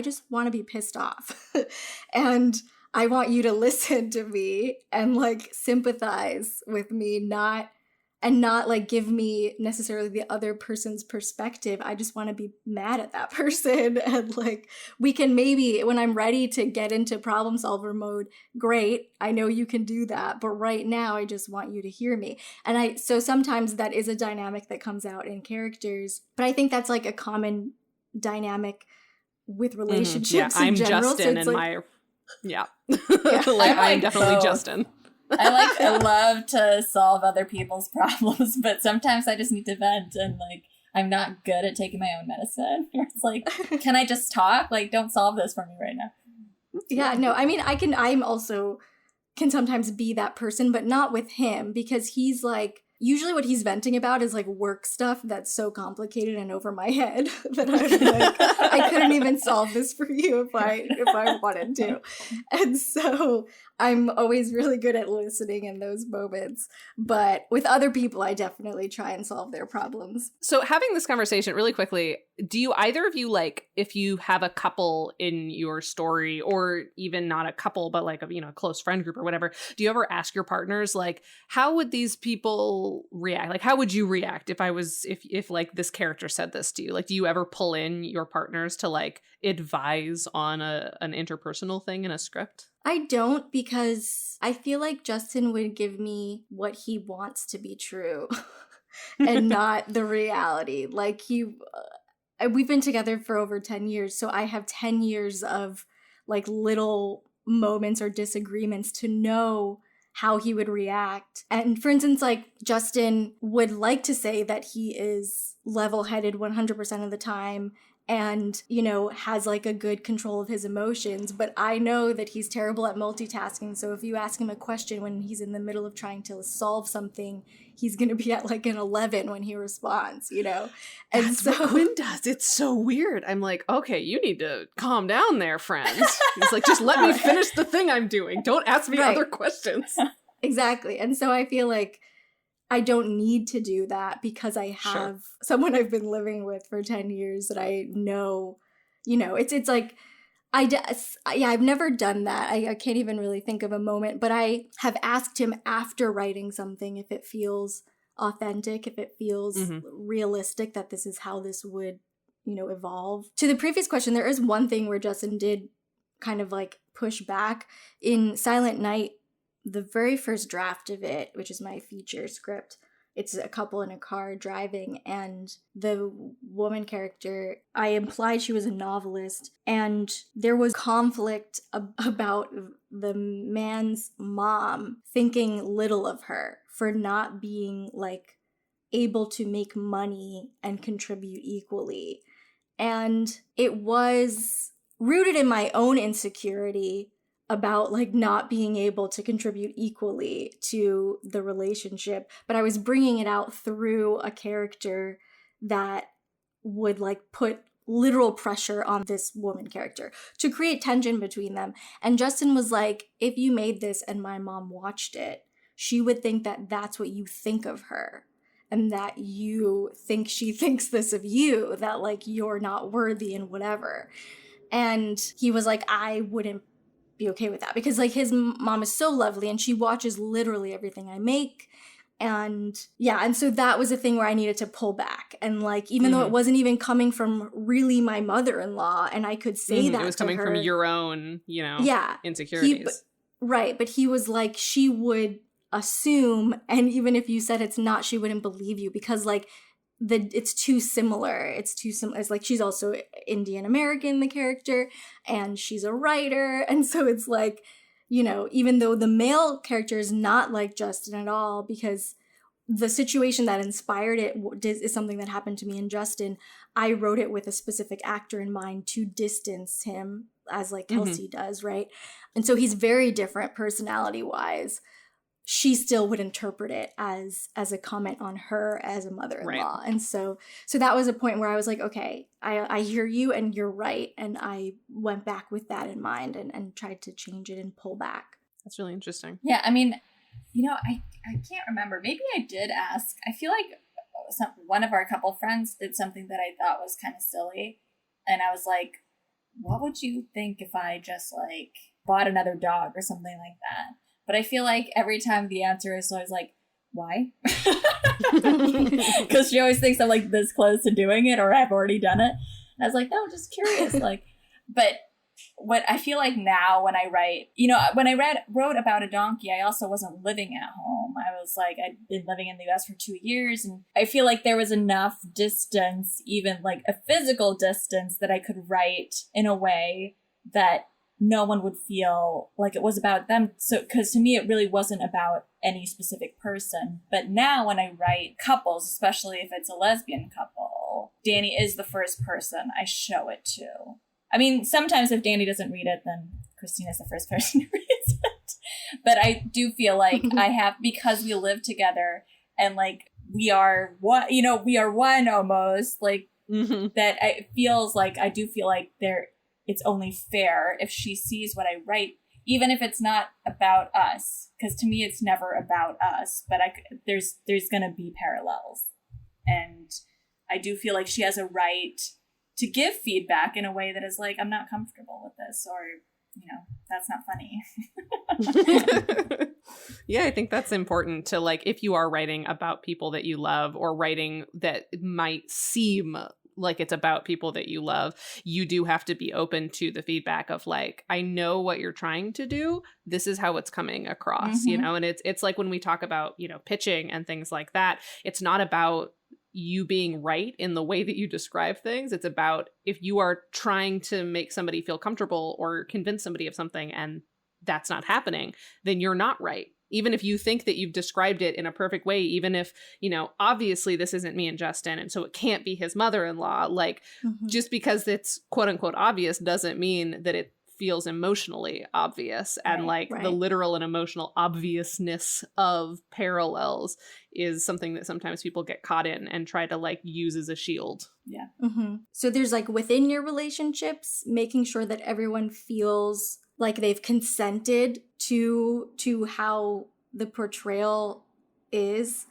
just want to be pissed off. And I want you to listen to me and like sympathize with me, not like give me necessarily the other person's perspective. I just want to be mad at that person. And like, we can maybe, when I'm ready to get into problem solver mode, great, I know you can do that. But right now, I just want you to hear me. And so sometimes that is a dynamic that comes out in characters. But I think that's like a common dynamic with relationships in I'm general. Justin so and like, I'm definitely both. Justin. I love to solve other people's problems, but sometimes I just need to vent and like I'm not good at taking my own medicine. It's like, can I just talk? Like, don't solve this for me right now. Yeah, no, I mean, I'm also can sometimes be that person, but not with him, because he's like, usually what he's venting about is like work stuff that's so complicated and over my head that I'm like, I couldn't even solve this for you if I wanted to. And so I'm always really good at listening in those moments. But with other people, I definitely try and solve their problems. So having this conversation really quickly, do you either of you, like, if you have a couple in your story, or even not a couple, but like a close friend group or whatever, do you ever ask your partners, like, how would these people react? Like, how would you react if like this character said this to you? Like, do you ever pull in your partners to like advise on an interpersonal thing in a script? I don't, because I feel like Justin would give me what he wants to be true and not the reality. Like we've been together for over 10 years, so I have 10 years of like little moments or disagreements to know how he would react. And for instance, like Justin would like to say that he is level-headed 100% of the time and, has like a good control of his emotions. But I know that he's terrible at multitasking. So if you ask him a question when he's in the middle of trying to solve something, he's going to be at like an 11 when he responds, And That's what Quinn does. It's so weird. I'm like, okay, you need to calm down there, friend. He's like, just let me finish the thing I'm doing. Don't ask me other questions. Exactly. And so I feel like I don't need to do that because I have someone I've been living with for 10 years that I know, it's like, I've never done that. I can't even really think of a moment, but I have asked him after writing something if it feels authentic, if it feels realistic, that this is how this would, evolve. To the previous question, there is one thing where Justin did kind of like push back. In Silent Night, the very first draft of it, which is my feature script, it's a couple in a car driving, and the woman character, I implied she was a novelist, and there was conflict about the man's mom thinking little of her for not being like able to make money and contribute equally. And it was rooted in my own insecurity about like not being able to contribute equally to the relationship, but I was bringing it out through a character that would like put literal pressure on this woman character to create tension between them. And Justin was like, if you made this and my mom watched it, she would think that that's what you think of her, and that you think she thinks this of you, that like you're not worthy and whatever. And he was like, I wouldn't be okay with that, because like his mom is so lovely and she watches literally everything I make. And so that was a thing where I needed to pull back, and like even though it wasn't even coming from really my mother-in-law, and I could say that it was coming from your own insecurities, but he was like, she would assume, and even if you said it's not, she wouldn't believe you, because like it's too similar. It's like she's also Indian American, the character, and she's a writer. And so it's like, even though the male character is not like Justin at all, because the situation that inspired it is something that happened to me and Justin, I wrote it with a specific actor in mind to distance him, as like Kelsey does, right? And so he's very different personality-wise. She still would interpret it as a comment on her as a mother-in-law. Right. And so that was a point where I was like, okay, I hear you and you're right. And I went back with that in mind and tried to change it and pull back. That's really interesting. Yeah, I mean, I can't remember. Maybe I did ask. I feel like one of our couple friends did something that I thought was kind of silly. And I was like, what would you think if I just like bought another dog or something like that? But I feel like every time the answer is always like, why? Because she always thinks I'm like this close to doing it, or I've already done it. And I was like, no, just curious. But what I feel like now when I write, when I wrote about a donkey, I also wasn't living at home. I was like, I'd been living in the US for 2 years. And I feel like there was enough distance, even like a physical distance, that I could write in a way that no one would feel like it was about them. So, because to me, it really wasn't about any specific person. But now when I write couples, especially if it's a lesbian couple, Danny is the first person I show it to. I mean, sometimes if Danny doesn't read it, then Christina's the first person who reads it. But I do feel like I have, because we live together and like we are one, we are one almost, like that it feels like, I do feel like it's only fair if she sees what I write, even if it's not about us, because to me it's never about us, but there's going to be parallels. And I do feel like she has a right to give feedback in a way that is like, I'm not comfortable with this, or, that's not funny. Yeah, I think that's important to, like, if you are writing about people that you love, or writing that might seem like it's about people that you love, you do have to be open to the feedback of like, I know what you're trying to do. This is how it's coming across, and it's like when we talk about, pitching and things like that, it's not about you being right in the way that you describe things. It's about, if you are trying to make somebody feel comfortable or convince somebody of something and that's not happening, then you're not right. Even if you think that you've described it in a perfect way, even if, obviously this isn't me and Justin, and so it can't be his mother-in-law, like, just because it's quote unquote obvious doesn't mean that it feels emotionally obvious. And the literal and emotional obviousness of parallels is something that sometimes people get caught in and try to like use as a shield. Yeah. So there's like within your relationships, making sure that everyone feels like they've consented to how the portrayal is,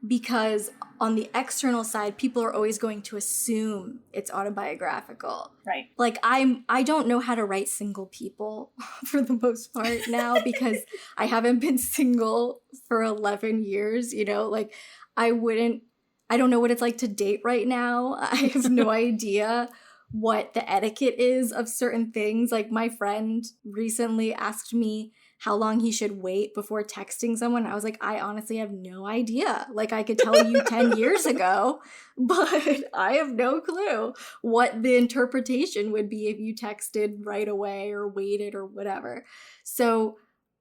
because on the external side, people are always going to assume it's autobiographical. Right. Like I don't know how to write single people for the most part now, because I haven't been single for 11 years, like I don't know what it's like to date right now. I have no idea what the etiquette is of certain things. Like my friend recently asked me how long he should wait before texting someone. I was like, I honestly have no idea. Like I could tell you 10 years ago, but I have no clue what the interpretation would be if you texted right away or waited or whatever. So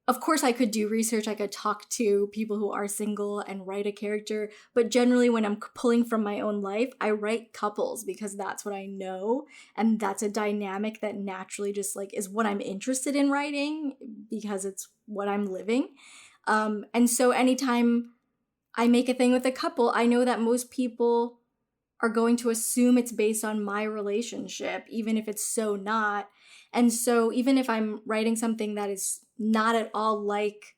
of course I could do research. I could talk to people who are single and write a character. But generally when I'm pulling from my own life, I write couples because that's what I know. And that's a dynamic that naturally just like is what I'm interested in writing because it's what I'm living. And so anytime I make a thing with a couple, I know that most people are going to assume it's based on my relationship, even if it's so not. And so even if I'm writing something that is not at all like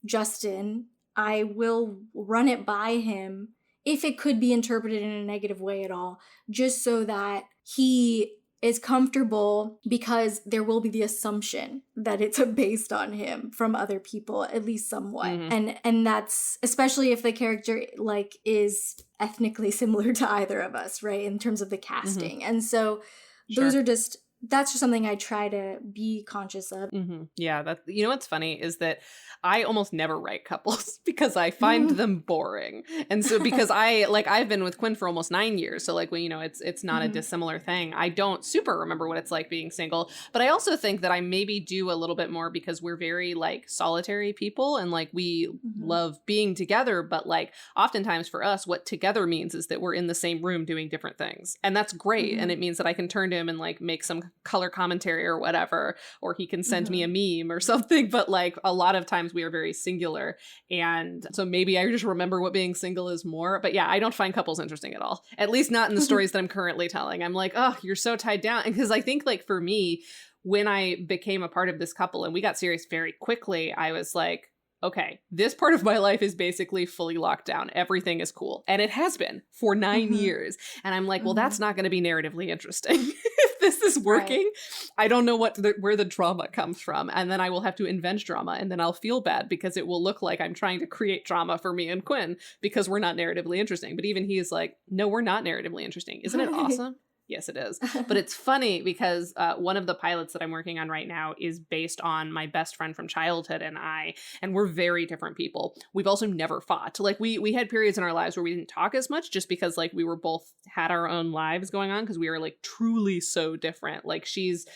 Justin, I will run it by him if it could be interpreted in a negative way at all, just so that he is comfortable, because there will be the assumption that it's based on him from other people, at least somewhat. And that's especially if the character like is ethnically similar to either of us, right, in terms of the casting. And so those are that's just something I try to be conscious of. Yeah, that, what's funny is that I almost never write couples because I find them boring. And so because I've been with Quinn for almost 9 years, so like it's not a dissimilar thing. I don't super remember what it's like being single, but I also think that I maybe do a little bit more because we're very like solitary people and like we love being together, but like oftentimes for us what together means is that we're in the same room doing different things. And that's great. And it means that I can turn to him and like make some color commentary or whatever, or he can send me a meme or something. But like a lot of times we are very singular. And so maybe I just remember what being single is more. But yeah, I don't find couples interesting at all. At least not in the stories that I'm currently telling. I'm like, oh, you're so tied down. Because I think like for me, when I became a part of this couple and we got serious very quickly, I was like, okay, this part of my life is basically fully locked down. Everything is cool. And it has been for 9 years. And I'm like, well, that's not going to be narratively interesting. If this is working, I don't know where the drama comes from. And then I will have to invent drama. And then I'll feel bad because it will look like I'm trying to create drama for me and Quinn because we're not narratively interesting. But even he is like, no, we're not narratively interesting. Isn't it awesome? Yes, it is. But it's funny because one of the pilots that I'm working on right now is based on my best friend from childhood and we're very different people. We've also never fought. Like we had periods in our lives where we didn't talk as much just because like we were both had our own lives going on because we were like truly so different. Like she's,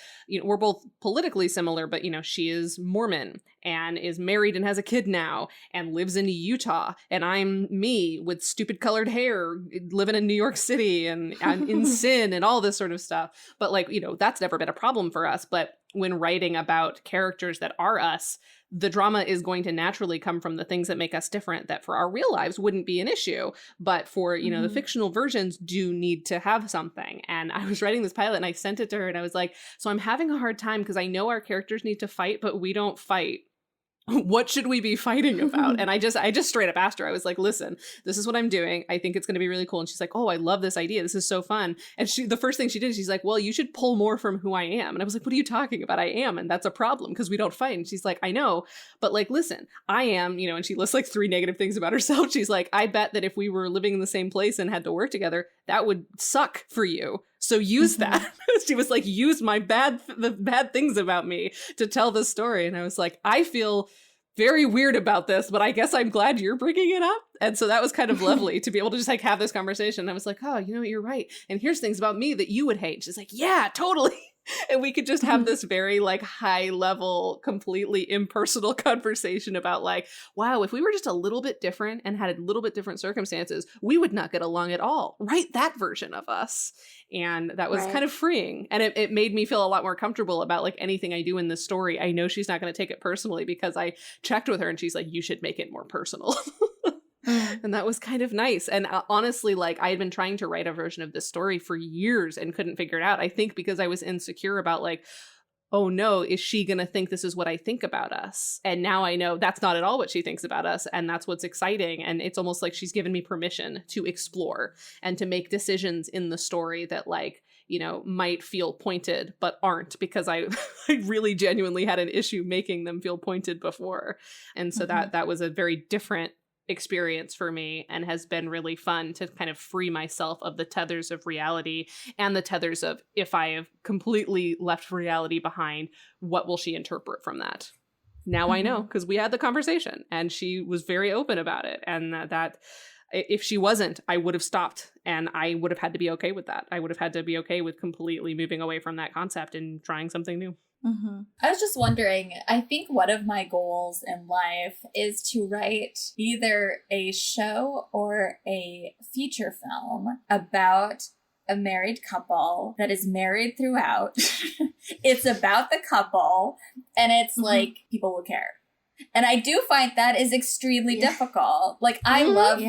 we're both politically similar, but she is Mormon and is married and has a kid now and lives in Utah. And I'm me with stupid colored hair living in New York City and I'm in sin and all this sort of stuff. But like, that's never been a problem for us. But when writing about characters that are us, the drama is going to naturally come from the things that make us different that for our real lives wouldn't be an issue. But for, the fictional versions do need to have something. And I was writing this pilot and I sent it to her and I was like, so I'm having a hard time because I know our characters need to fight, but we don't fight. What should we be fighting about? And I just straight up asked her. I was like, listen, this is what I'm doing. I think it's going to be really cool. And she's like, oh, I love this idea. This is so fun. And the first thing she did, she's like, well, you should pull more from who I am. And I was like, what are you talking about? I am. And that's a problem because we don't fight. And she's like, I know. But like, listen, I am, and she lists like 3 negative things about herself. She's like, I bet that if we were living in the same place and had to work together, that would suck for you. So use that. She was like, use the bad things about me to tell this story. And I was like, I feel very weird about this, but I guess I'm glad you're bringing it up. And so that was kind of lovely to be able to just like have this conversation. And I was like, oh, you're right. And here's things about me that you would hate. She's like, yeah, totally. And we could just have this very like high level, completely impersonal conversation about like, wow, if we were just a little bit different and had a little bit different circumstances, we would not get along at all. Write that version of us. And that was kind of freeing. And it made me feel a lot more comfortable about like anything I do in this story. I know she's not going to take it personally because I checked with her and she's like, you should make it more personal. And that was kind of nice. And honestly, like I had been trying to write a version of this story for years and couldn't figure it out. I think because I was insecure about like, oh no, is she going to think this is what I think about us? And now I know that's not at all what she thinks about us. And that's what's exciting. And it's almost like she's given me permission to explore and to make decisions in the story that like, might feel pointed, but aren't because I really genuinely had an issue making them feel pointed before. And so that was a very different experience for me and has been really fun to kind of free myself of the tethers of reality and the tethers of if I have completely left reality behind, what will she interpret from that? Now I know because we had the conversation and she was very open about it. And that if she wasn't, I would have stopped and I would have had to be okay with that. I would have had to be okay with completely moving away from that concept and trying something new. I was just wondering, I think one of my goals in life is to write either a show or a feature film about a married couple that is married throughout. It's about the couple and it's like people will care. And I do find that is extremely difficult. Like I love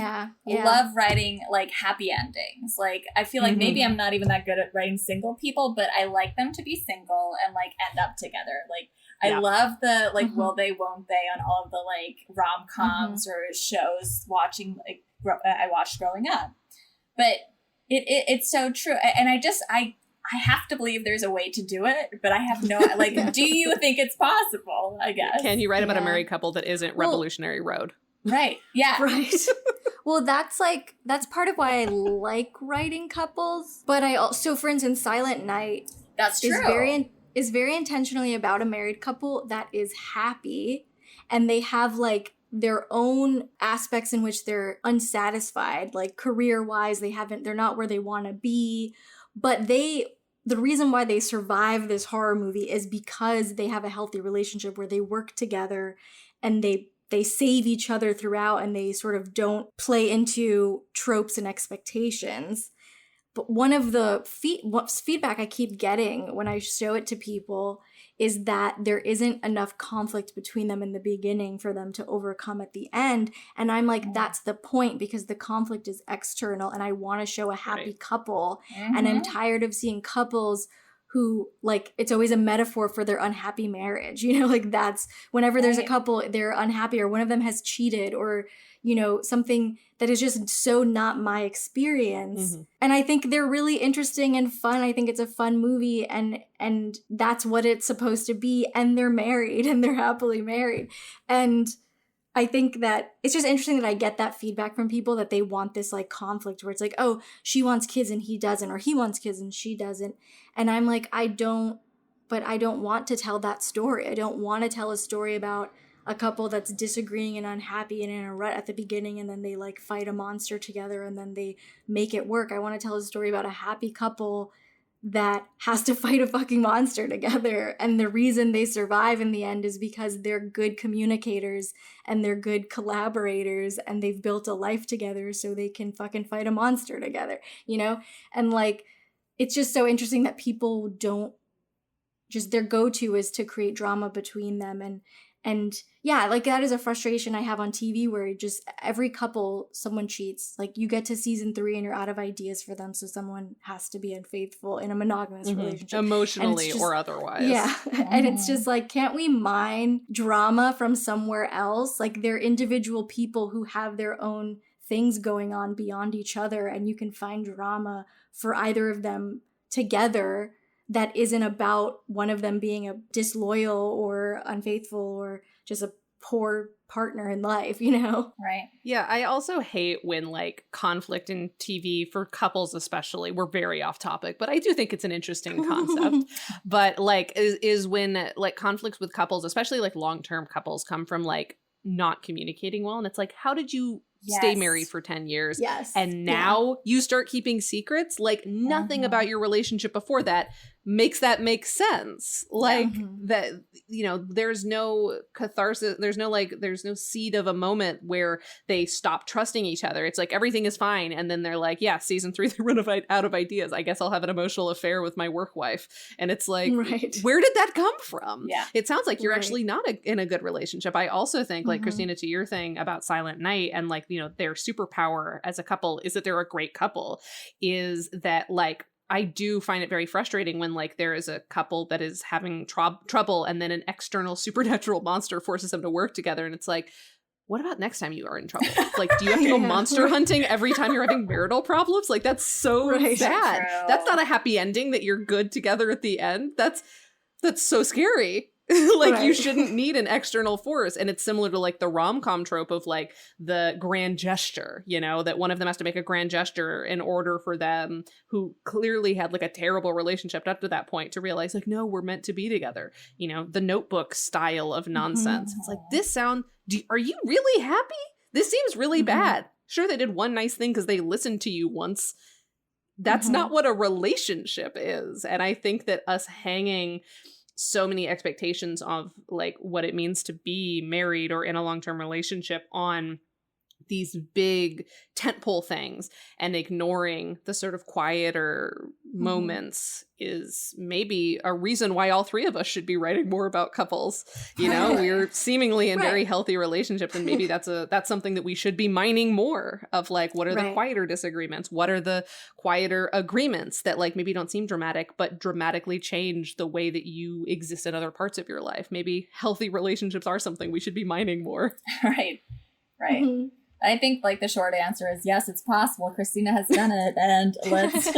writing like happy endings. Like I feel like maybe I'm not even that good at writing single people, but I like them to be single and like end up together. Like I love the like will they, won't they on all of the like rom-coms or shows watching like I watched growing up. But it's so true. And I have to believe there's a way to do it, but I have no, like, do you think it's possible, I guess? Can you write about a married couple that isn't Revolutionary Road? Right. Yeah. Right. Well, that's part of why I like writing couples. But I also, for instance, Silent Night that's true. is very intentionally about a married couple that is happy and they have like their own aspects in which they're unsatisfied, like career-wise, they're not where they want to be, but the reason why they survive this horror movie is because they have a healthy relationship where they work together and they save each other throughout and they sort of don't play into tropes and expectations. But one of the feedback I keep getting when I show it to people is that there isn't enough conflict between them in the beginning for them to overcome at the end. And I'm like, that's the point because the conflict is external and I want to show a happy couple. And I'm tired of seeing couples who like, it's always a metaphor for their unhappy marriage. Like that's whenever there's a couple, they're unhappy or one of them has cheated or, something that is just so not my experience. And I think they're really interesting and fun. I think it's a fun movie and that's what it's supposed to be. And they're married and they're happily married. And I think that it's just interesting that I get that feedback from people that they want this like conflict where it's like, oh, she wants kids and he doesn't, or he wants kids and she doesn't. And I'm like, I don't want to tell that story. I don't want to tell a story about a couple that's disagreeing and unhappy and in a rut at the beginning and then they like fight a monster together and then they make it work. I want to tell a story about a happy couple that has to fight a fucking monster together. And the reason they survive in the end is because they're good communicators and they're good collaborators and they've built a life together so they can fucking fight a monster together, And like, it's just so interesting that people don't just, their go-to is to create drama between them. And yeah, like that is a frustration I have on TV where just every couple, someone cheats. Like you get to season 3 and you're out of ideas for them, so someone has to be unfaithful in a monogamous relationship. Emotionally just, or otherwise. Yeah. And it's just like, can't we mine drama from somewhere else? Like they're individual people who have their own things going on beyond each other, and you can find drama for either of them together that isn't about one of them being a disloyal or unfaithful or just a poor partner in life, you know? Right. Yeah, I also hate when like conflict in TV for couples especially, we're very off topic, but I do think it's an interesting concept. But like is when like conflicts with couples, especially like long-term couples, come from like not communicating well. And it's like, how did you stay married for 10 years? Yes. And now you start keeping secrets? Like nothing about your relationship before that makes that make sense. Like that, you know, there's no catharsis. There's no seed of a moment where they stop trusting each other. It's like everything is fine. And then they're like, yeah, season 3, they run out of ideas. I guess I'll have an emotional affair with my work wife. And it's like, where did that come from? Yeah. It sounds like you're actually not in a good relationship. I also think like Christina, to your thing about Silent Night and like, you know, their superpower as a couple is that they're a great couple, is that like, I do find it very frustrating when like there is a couple that is having trouble and then an external supernatural monster forces them to work together. And it's like, what about next time you are in trouble? Like, do you have to go monster hunting every time you're having marital problems? Like, that's so sad. That's not a happy ending that you're good together at the end. That's so scary. Like you shouldn't need an external force. And it's similar to like the rom-com trope of like the grand gesture, you know, that one of them has to make a grand gesture in order for them, who clearly had like a terrible relationship up to that point, to realize like, no, we're meant to be together. You know, the Notebook style of nonsense. It's like, are you really happy? This seems really bad. Sure, they did one nice thing because they listened to you once. That's not what a relationship is. And I think that us hanging so many expectations of like what it means to be married or in a long-term relationship on these big tentpole things and ignoring the sort of quieter moments is maybe a reason why all 3 of us should be writing more about couples. You know, we're seemingly in very healthy relationships, and maybe that's something that we should be mining more of. Like, what are the quieter disagreements? What are the quieter agreements that like maybe don't seem dramatic but dramatically change the way that you exist in other parts of your life? Maybe healthy relationships are something we should be mining more. Right. I think like the short answer is yes, it's possible. Christina has done it, and let's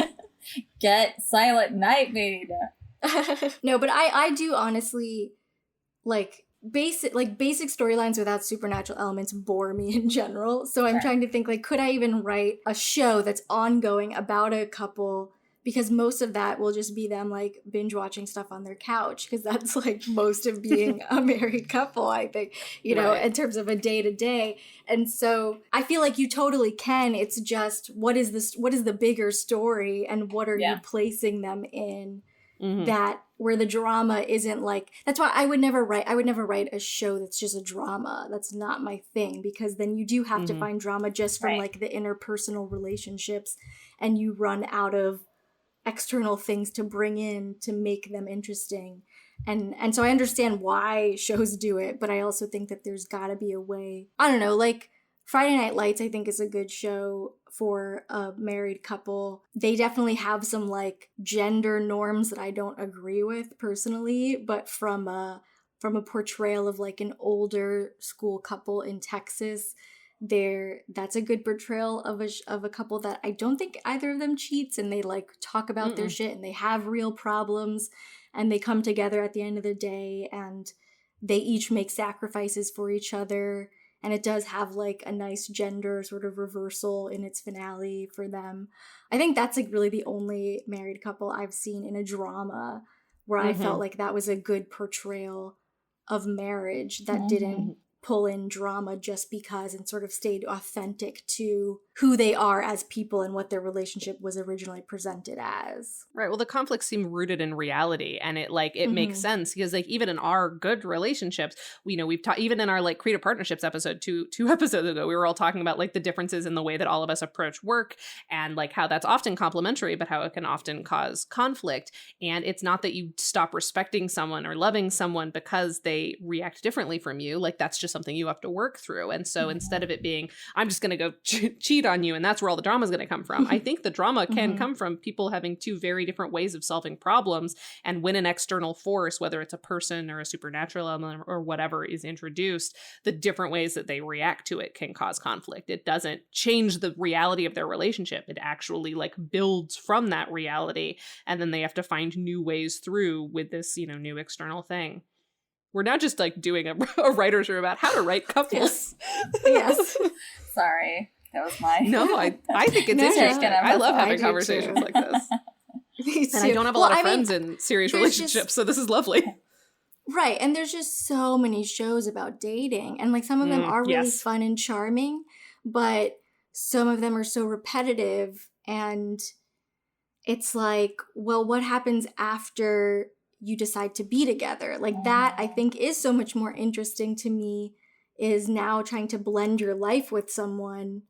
get Silent Night made. No, but I do honestly like basic storylines without supernatural elements bore me in general. So I'm trying to think like, could I even write a show that's ongoing about a couple? Because most of that will just be them like binge watching stuff on their couch, because that's like most of being a married couple, I think, you know, in terms of a day to day. And so I feel like you totally can. It's just what is the bigger story, and what are you placing them in that where the drama isn't like, that's why I would never write a show that's just a drama. That's not my thing, because then you do have to find drama just from like the interpersonal relationships, and you run out of external things to bring in to make them interesting. And so I understand why shows do it, but I also think that there's gotta be a way. I don't know, like Friday Night Lights I think is a good show for a married couple. They definitely have some like gender norms that I don't agree with personally, but from a portrayal of like an older school couple in Texas, that's a good portrayal of a couple that I don't think either of them cheats, and they like talk about their shit, and they have real problems, and they come together at the end of the day, and they each make sacrifices for each other, and it does have like a nice gender sort of reversal in its finale for them. I think that's like really the only married couple I've seen in a drama where I felt like that was a good portrayal of marriage that didn't pull in drama just because, and sort of stayed authentic to who they are as people and what their relationship was originally presented as. Right. Well, the conflicts seem rooted in reality, and it makes sense because like even in our good relationships, we've talked even in our like creative partnerships episode two episodes ago, we were all talking about like the differences in the way that all of us approach work and like how that's often complementary, but how it can often cause conflict. And it's not that you stop respecting someone or loving someone because they react differently from you. Like that's just something you have to work through. And so instead of it being, I'm just going to go cheat on you and that's where all the drama is going to come from, I think the drama can come from people having two very different ways of solving problems. And when an external force, whether it's a person or a supernatural element or whatever, is introduced, the different ways that they react to it can cause conflict. It doesn't change the reality of their relationship. It actually like builds from that reality. And then they have to find new ways through with this, new external thing. We're now just like doing a writer's room about how to write couples. Yes. Sorry. That was my... No, I think it's interesting. I love having conversations like this. And I don't have a lot of friends in serious relationships, so this is lovely. Right, and there's just so many shows about dating, and like some of them are really fun and charming, but some of them are so repetitive, and it's like, well, what happens after you decide to be together? Like that, I think, is so much more interesting to me, is now trying to blend your life with someone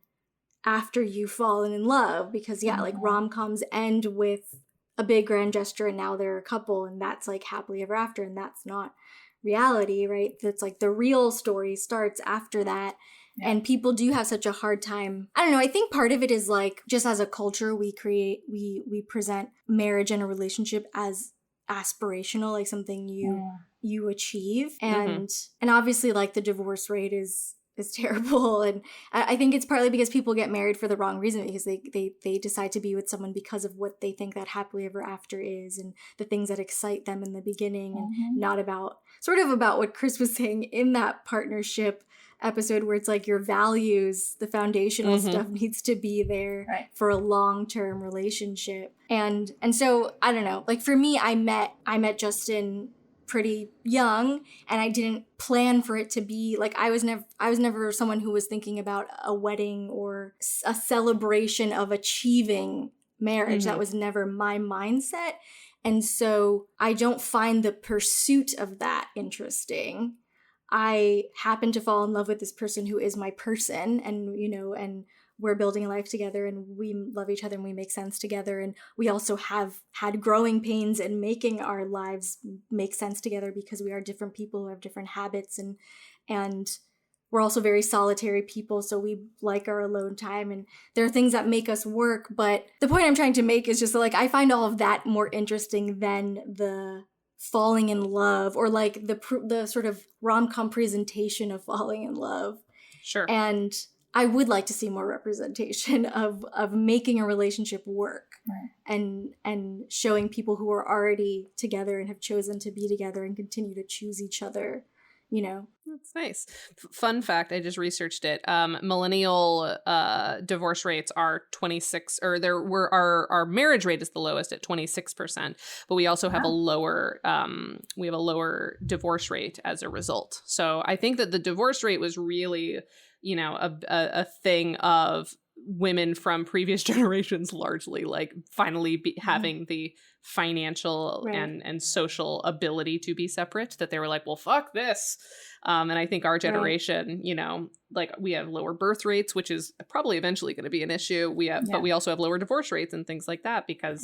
after you've fallen in love, because like rom-coms end with a big grand gesture and now they're a couple and that's like happily ever after, and that's not reality, right? That's like the real story starts after that. And people do have such a hard time. I don't know, I think part of it is like just as a culture we present marriage and a relationship as aspirational, like something you achieve, and obviously like the divorce rate is terrible, and I think it's partly because people get married for the wrong reason, because they decide to be with someone because of what they think that happily ever after is and the things that excite them in the beginning, and not about what Chris was saying in that partnership episode, where it's like your values, the foundational stuff needs to be there for a long-term relationship. And so I don't know, like for me, I met Justin pretty young, and I didn't plan for it to be like, I was never someone who was thinking about a wedding or a celebration of achieving marriage. That was never my mindset. And so I don't find the pursuit of that interesting. I happen to fall in love with this person who is my person, and and we're building a life together, and we love each other, and we make sense together, and we also have had growing pains in making our lives make sense together, because we are different people who have different habits, and we're also very solitary people, so we like our alone time, and there are things that make us work. But the point I'm trying to make is just like, I find all of that more interesting than the falling in love, or like the sort of rom-com presentation of falling in love. Sure. And I would like to see more representation of making a relationship work, and showing people who are already together and have chosen to be together and continue to choose each other, That's nice. Fun fact, I just researched it. Millennial divorce rates are 26, or our marriage rate is the lowest at 26%, but we also have a lower divorce rate as a result. So I think that the divorce rate was really a thing of women from previous generations, largely like finally having the financial and social ability to be separate, that they were like, well, fuck this. And I think our generation, like we have lower birth rates, which is probably eventually going to be an issue. But we also have lower divorce rates and things like that, because,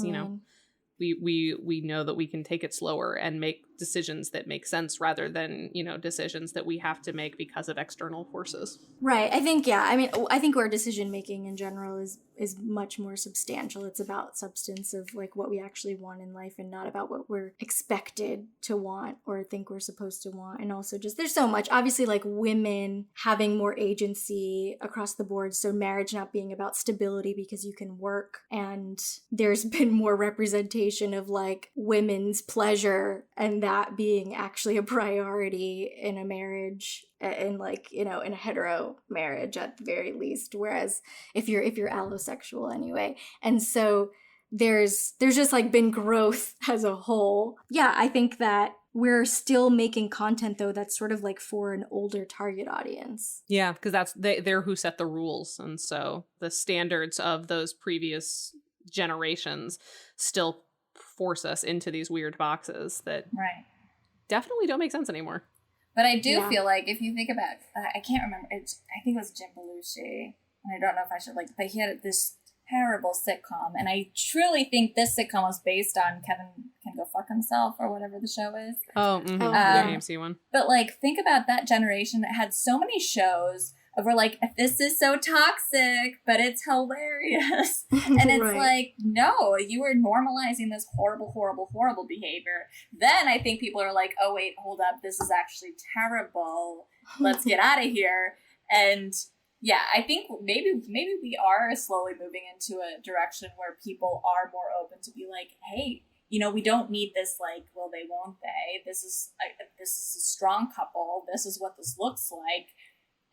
we know that we can take it slower and make decisions that make sense, rather than, decisions that we have to make because of external forces. Right. I think, I think our decision making in general is much more substantial. It's about substance of like what we actually want in life, and not about what we're expected to want or think we're supposed to want. And also just, there's so much, obviously, like women having more agency across the board. So marriage not being about stability because you can work. And there's been more representation of like women's pleasure, and that being actually a priority in a marriage, in like, in a hetero marriage at the very least, whereas if you're allosexual anyway. And so there's just like been growth as a whole. I think that we're still making content though that's sort of like for an older target audience. Yeah, because they're who set the rules, and so the standards of those previous generations still force us into these weird boxes that right. definitely don't make sense anymore. But I do feel like if you think about, I can't remember. I think it was Jim Belushi, and I don't know if I should but he had this terrible sitcom, and I truly think this sitcom was based on Kevin Can Go Fuck Himself or whatever the show is. Oh, the AMC one. But like, think about that generation that had so many shows of where like, this is so toxic, but it's hilarious, and it's like, no, you were normalizing this horrible, horrible, horrible behavior. Then I think people are like, oh wait, hold up, this is actually terrible. Let's get out of here. And yeah, I think maybe we are slowly moving into a direction where people are more open to be like, hey, you know, we don't need this like, well, they won't they. This is a strong couple. This is what this looks like,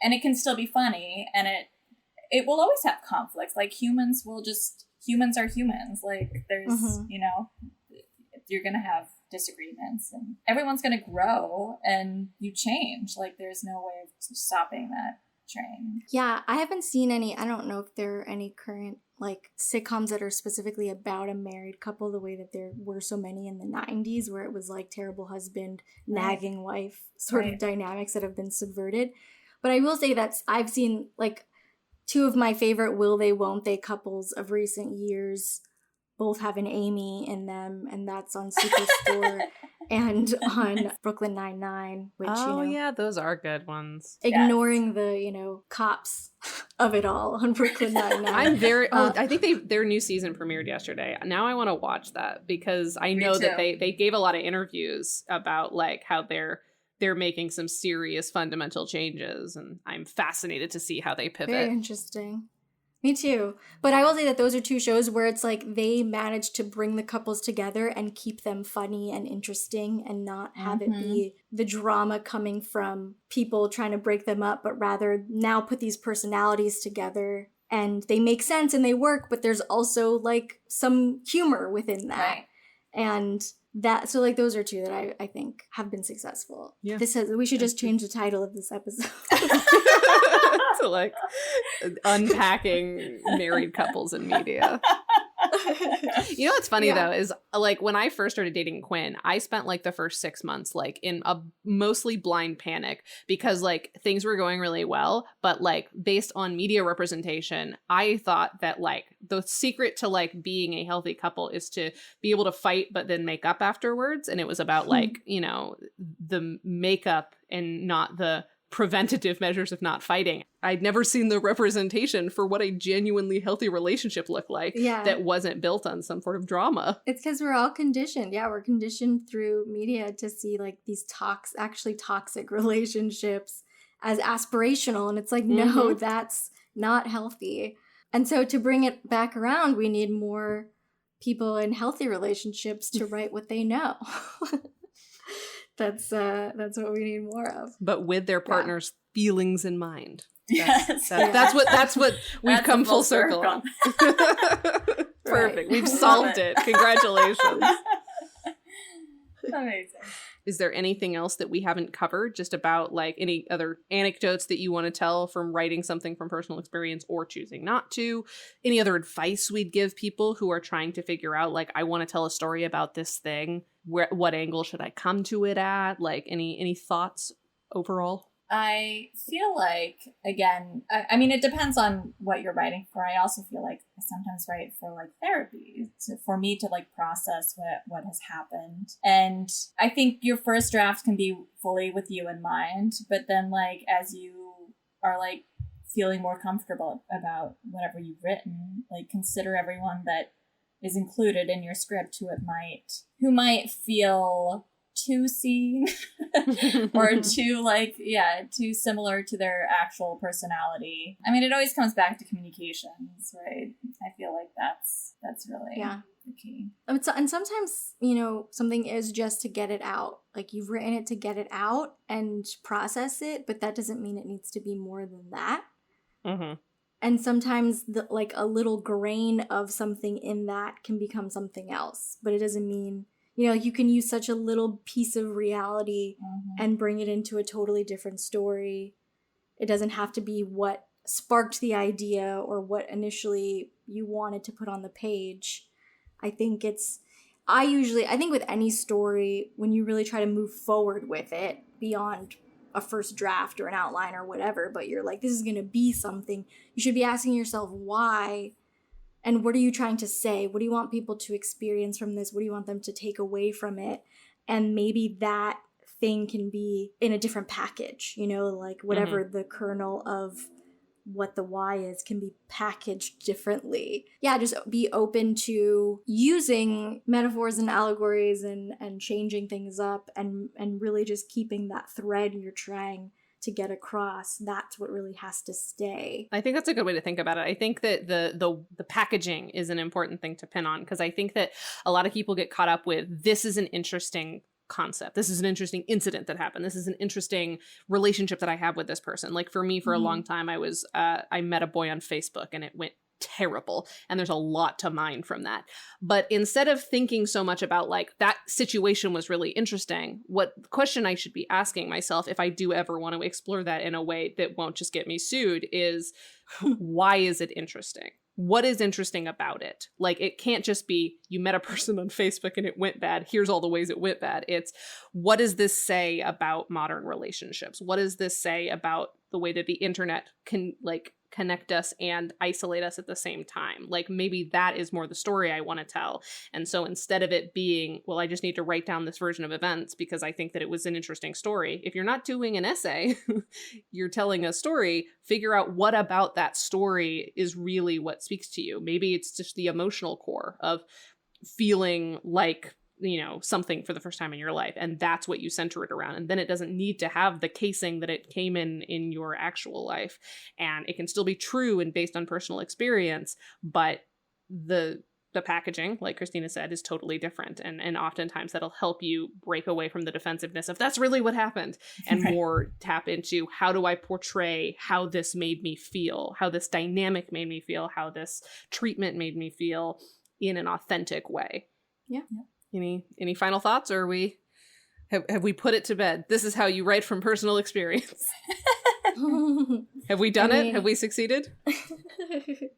and it can still be funny, and it will always have conflicts. Like humans are humans. Like there's you know, you're gonna have disagreements, and everyone's gonna grow, and you change. Like there's no way of stopping that train. Yeah, I haven't seen any. I don't know if there are any current like sitcoms that are specifically about a married couple the way that there were so many in the 90s where it was like terrible husband, nagging wife sort of dynamics that have been subverted. But I will say that I've seen like two of my favorite will they won't they couples of recent years both have an Amy in them, and that's on Superstore and on Brooklyn Nine-Nine, which, yeah, those are good ones. Ignoring the, cops of it all on Brooklyn Nine-Nine. I'm very, I think their new season premiered yesterday. Now I want to watch that because I know that they gave a lot of interviews about like how they're making some serious fundamental changes, and I'm fascinated to see how they pivot. Very interesting. Me too. But I will say that those are two shows where it's like they managed to bring the couples together and keep them funny and interesting and not have it be the drama coming from people trying to break them up, but rather now put these personalities together and they make sense and they work, but there's also like some humor within that. Right. And that, so like those are two that I think have been successful. Yeah. We should just change the title of this episode. To like unpacking married couples in media. You know what's funny though is like when I first started dating Quinn, I spent like the first 6 months like in a mostly blind panic because like things were going really well, but like based on media representation, I thought that like the secret to like being a healthy couple is to be able to fight but then make up afterwards, and it was about like, the makeup and not the preventative measures of not fighting. I'd never seen the representation for what a genuinely healthy relationship looked like that wasn't built on some sort of drama. It's because we're all conditioned. Yeah, we're conditioned through media to see like these toxic relationships as aspirational. And it's like, no, that's not healthy. And so to bring it back around, we need more people in healthy relationships to write what they know. That's what we need more of. But with their partner's feelings in mind. Yes. That's what we've come full circle on. Perfect. We've solved it. Congratulations. Amazing. Is there anything else that we haven't covered, just about like any other anecdotes that you want to tell from writing something from personal experience or choosing not to? Any other advice we'd give people who are trying to figure out like, I want to tell a story about this thing. What angle should I come to it at? Like any thoughts overall? I feel like, again, I mean, it depends on what you're writing for. I also feel like I sometimes write for like therapy, for me to like process what has happened. And I think your first draft can be fully with you in mind, but then like as you are like feeling more comfortable about whatever you've written, like consider everyone that is included in your script who might feel too seen or too similar to their actual personality. I mean, it always comes back to communications, right? I feel like that's really the key. And sometimes, something is just to get it out. Like you've written it to get it out and process it, but that doesn't mean it needs to be more than that. Mm-hmm. And sometimes like a little grain of something in that can become something else, but it doesn't mean You know, you can use such a little piece of reality and bring it into a totally different story. It doesn't have to be what sparked the idea or what initially you wanted to put on the page. I think with any story, when you really try to move forward with it beyond a first draft or an outline or whatever, but you're like, this is going to be something, you should be asking yourself why. And what are you trying to say? What do you want people to experience from this? What do you want them to take away from it? And maybe that thing can be in a different package, you know, like whatever the kernel of what the why is can be packaged differently. Yeah, just be open to using metaphors and allegories and changing things up and really just keeping that thread you're trying to get across. That's what really has to stay. I think that's a good way to think about it. I think that the packaging is an important thing to pin on, because I think that a lot of people get caught up with, this is an interesting concept. This is an interesting incident that happened. This is an interesting relationship that I have with this person. Like for me, for a long time, I met a boy on Facebook and it went terrible. And there's a lot to mine from that. But instead of thinking so much about like that situation was really interesting, what question I should be asking myself if I do ever want to explore that in a way that won't just get me sued is, why is it interesting? What is interesting about it? Like, it can't just be, you met a person on Facebook and it went bad. Here's all the ways it went bad. It's, what does this say about modern relationships? What does this say about the way that the internet can like connect us and isolate us at the same time? Like, maybe that is more the story I want to tell. And so instead of it being, well, I just need to write down this version of events because I think that it was an interesting story. If you're not doing an essay, you're telling a story, figure out what about that story is really what speaks to you. Maybe it's just the emotional core of feeling like, you know, something for the first time in your life, and that's what you center it around. And then it doesn't need to have the casing that it came in your actual life, and it can still be true and based on personal experience, but the packaging, like Christina said, is totally different, and oftentimes that'll help you break away from the defensiveness of that's really what happened, and more tap into, how do I portray how this made me feel, how this dynamic made me feel, how this treatment made me feel in an authentic way. Yeah. Any final thoughts, or have we put it to bed? This is how you write from personal experience. Have we done it? Have we succeeded?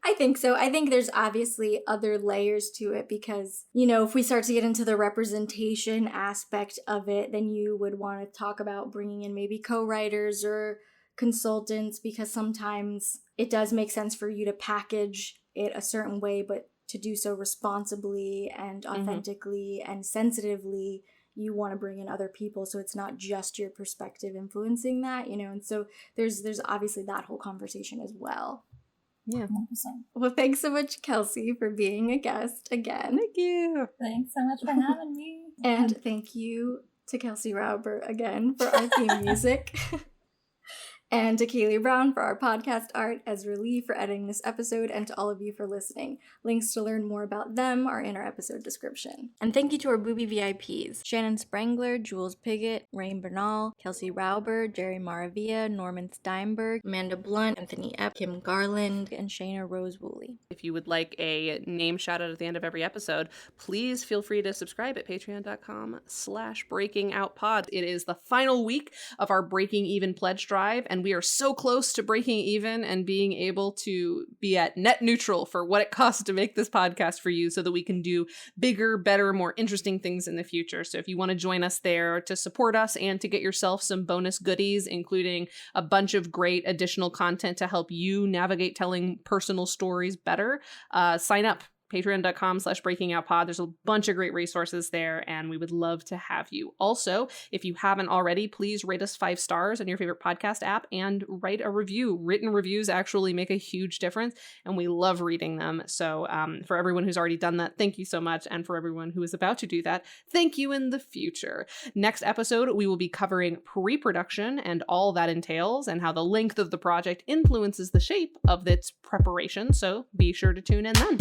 I think so. I think there's obviously other layers to it because, you know, if we start to get into the representation aspect of it, then you would want to talk about bringing in maybe co-writers or consultants, because sometimes it does make sense for you to package it a certain way, but to do so responsibly and authentically and sensitively, you want to bring in other people, so it's not just your perspective influencing that, you know. And so there's obviously that whole conversation as well. Yeah. 100%. Well, thanks so much, Kelsey, for being a guest again. Thank you. Thanks so much for having me. And thank you to Kelsey Rauber again for our theme music. And to Kaylee Brown for our podcast art, Ezra Lee for editing this episode, and to all of you for listening. Links to learn more about them are in our episode description. And thank you to our Booby VIPs, Shannon Sprengler, Jules Piggott, Rain Bernal, Kelsey Rauber, Jerry Maravilla, Norman Steinberg, Amanda Blunt, Anthony Epp, Kim Garland, and Shayna Rose Woolley. If you would like a name shout out at the end of every episode, please feel free to subscribe at patreon.com/breakingoutpod. It is the final week of our Breaking Even pledge drive, and we are so close to breaking even and being able to be at net neutral for what it costs to make this podcast for you, so that we can do bigger, better, more interesting things in the future. So if you want to join us there to support us and to get yourself some bonus goodies, including a bunch of great additional content to help you navigate telling personal stories better, sign up. Patreon.com/breakingoutpod. There's a bunch of great resources there, and we would love to have you. Also, if you haven't already, please rate us 5 stars on your favorite podcast app and write a review. Written reviews actually make a huge difference, and we love reading them. So for everyone who's already done that, thank you so much. And for everyone who is about to do that, thank you in the future. Next episode, we will be covering pre-production and all that entails, and how the length of the project influences the shape of its preparation. So be sure to tune in then.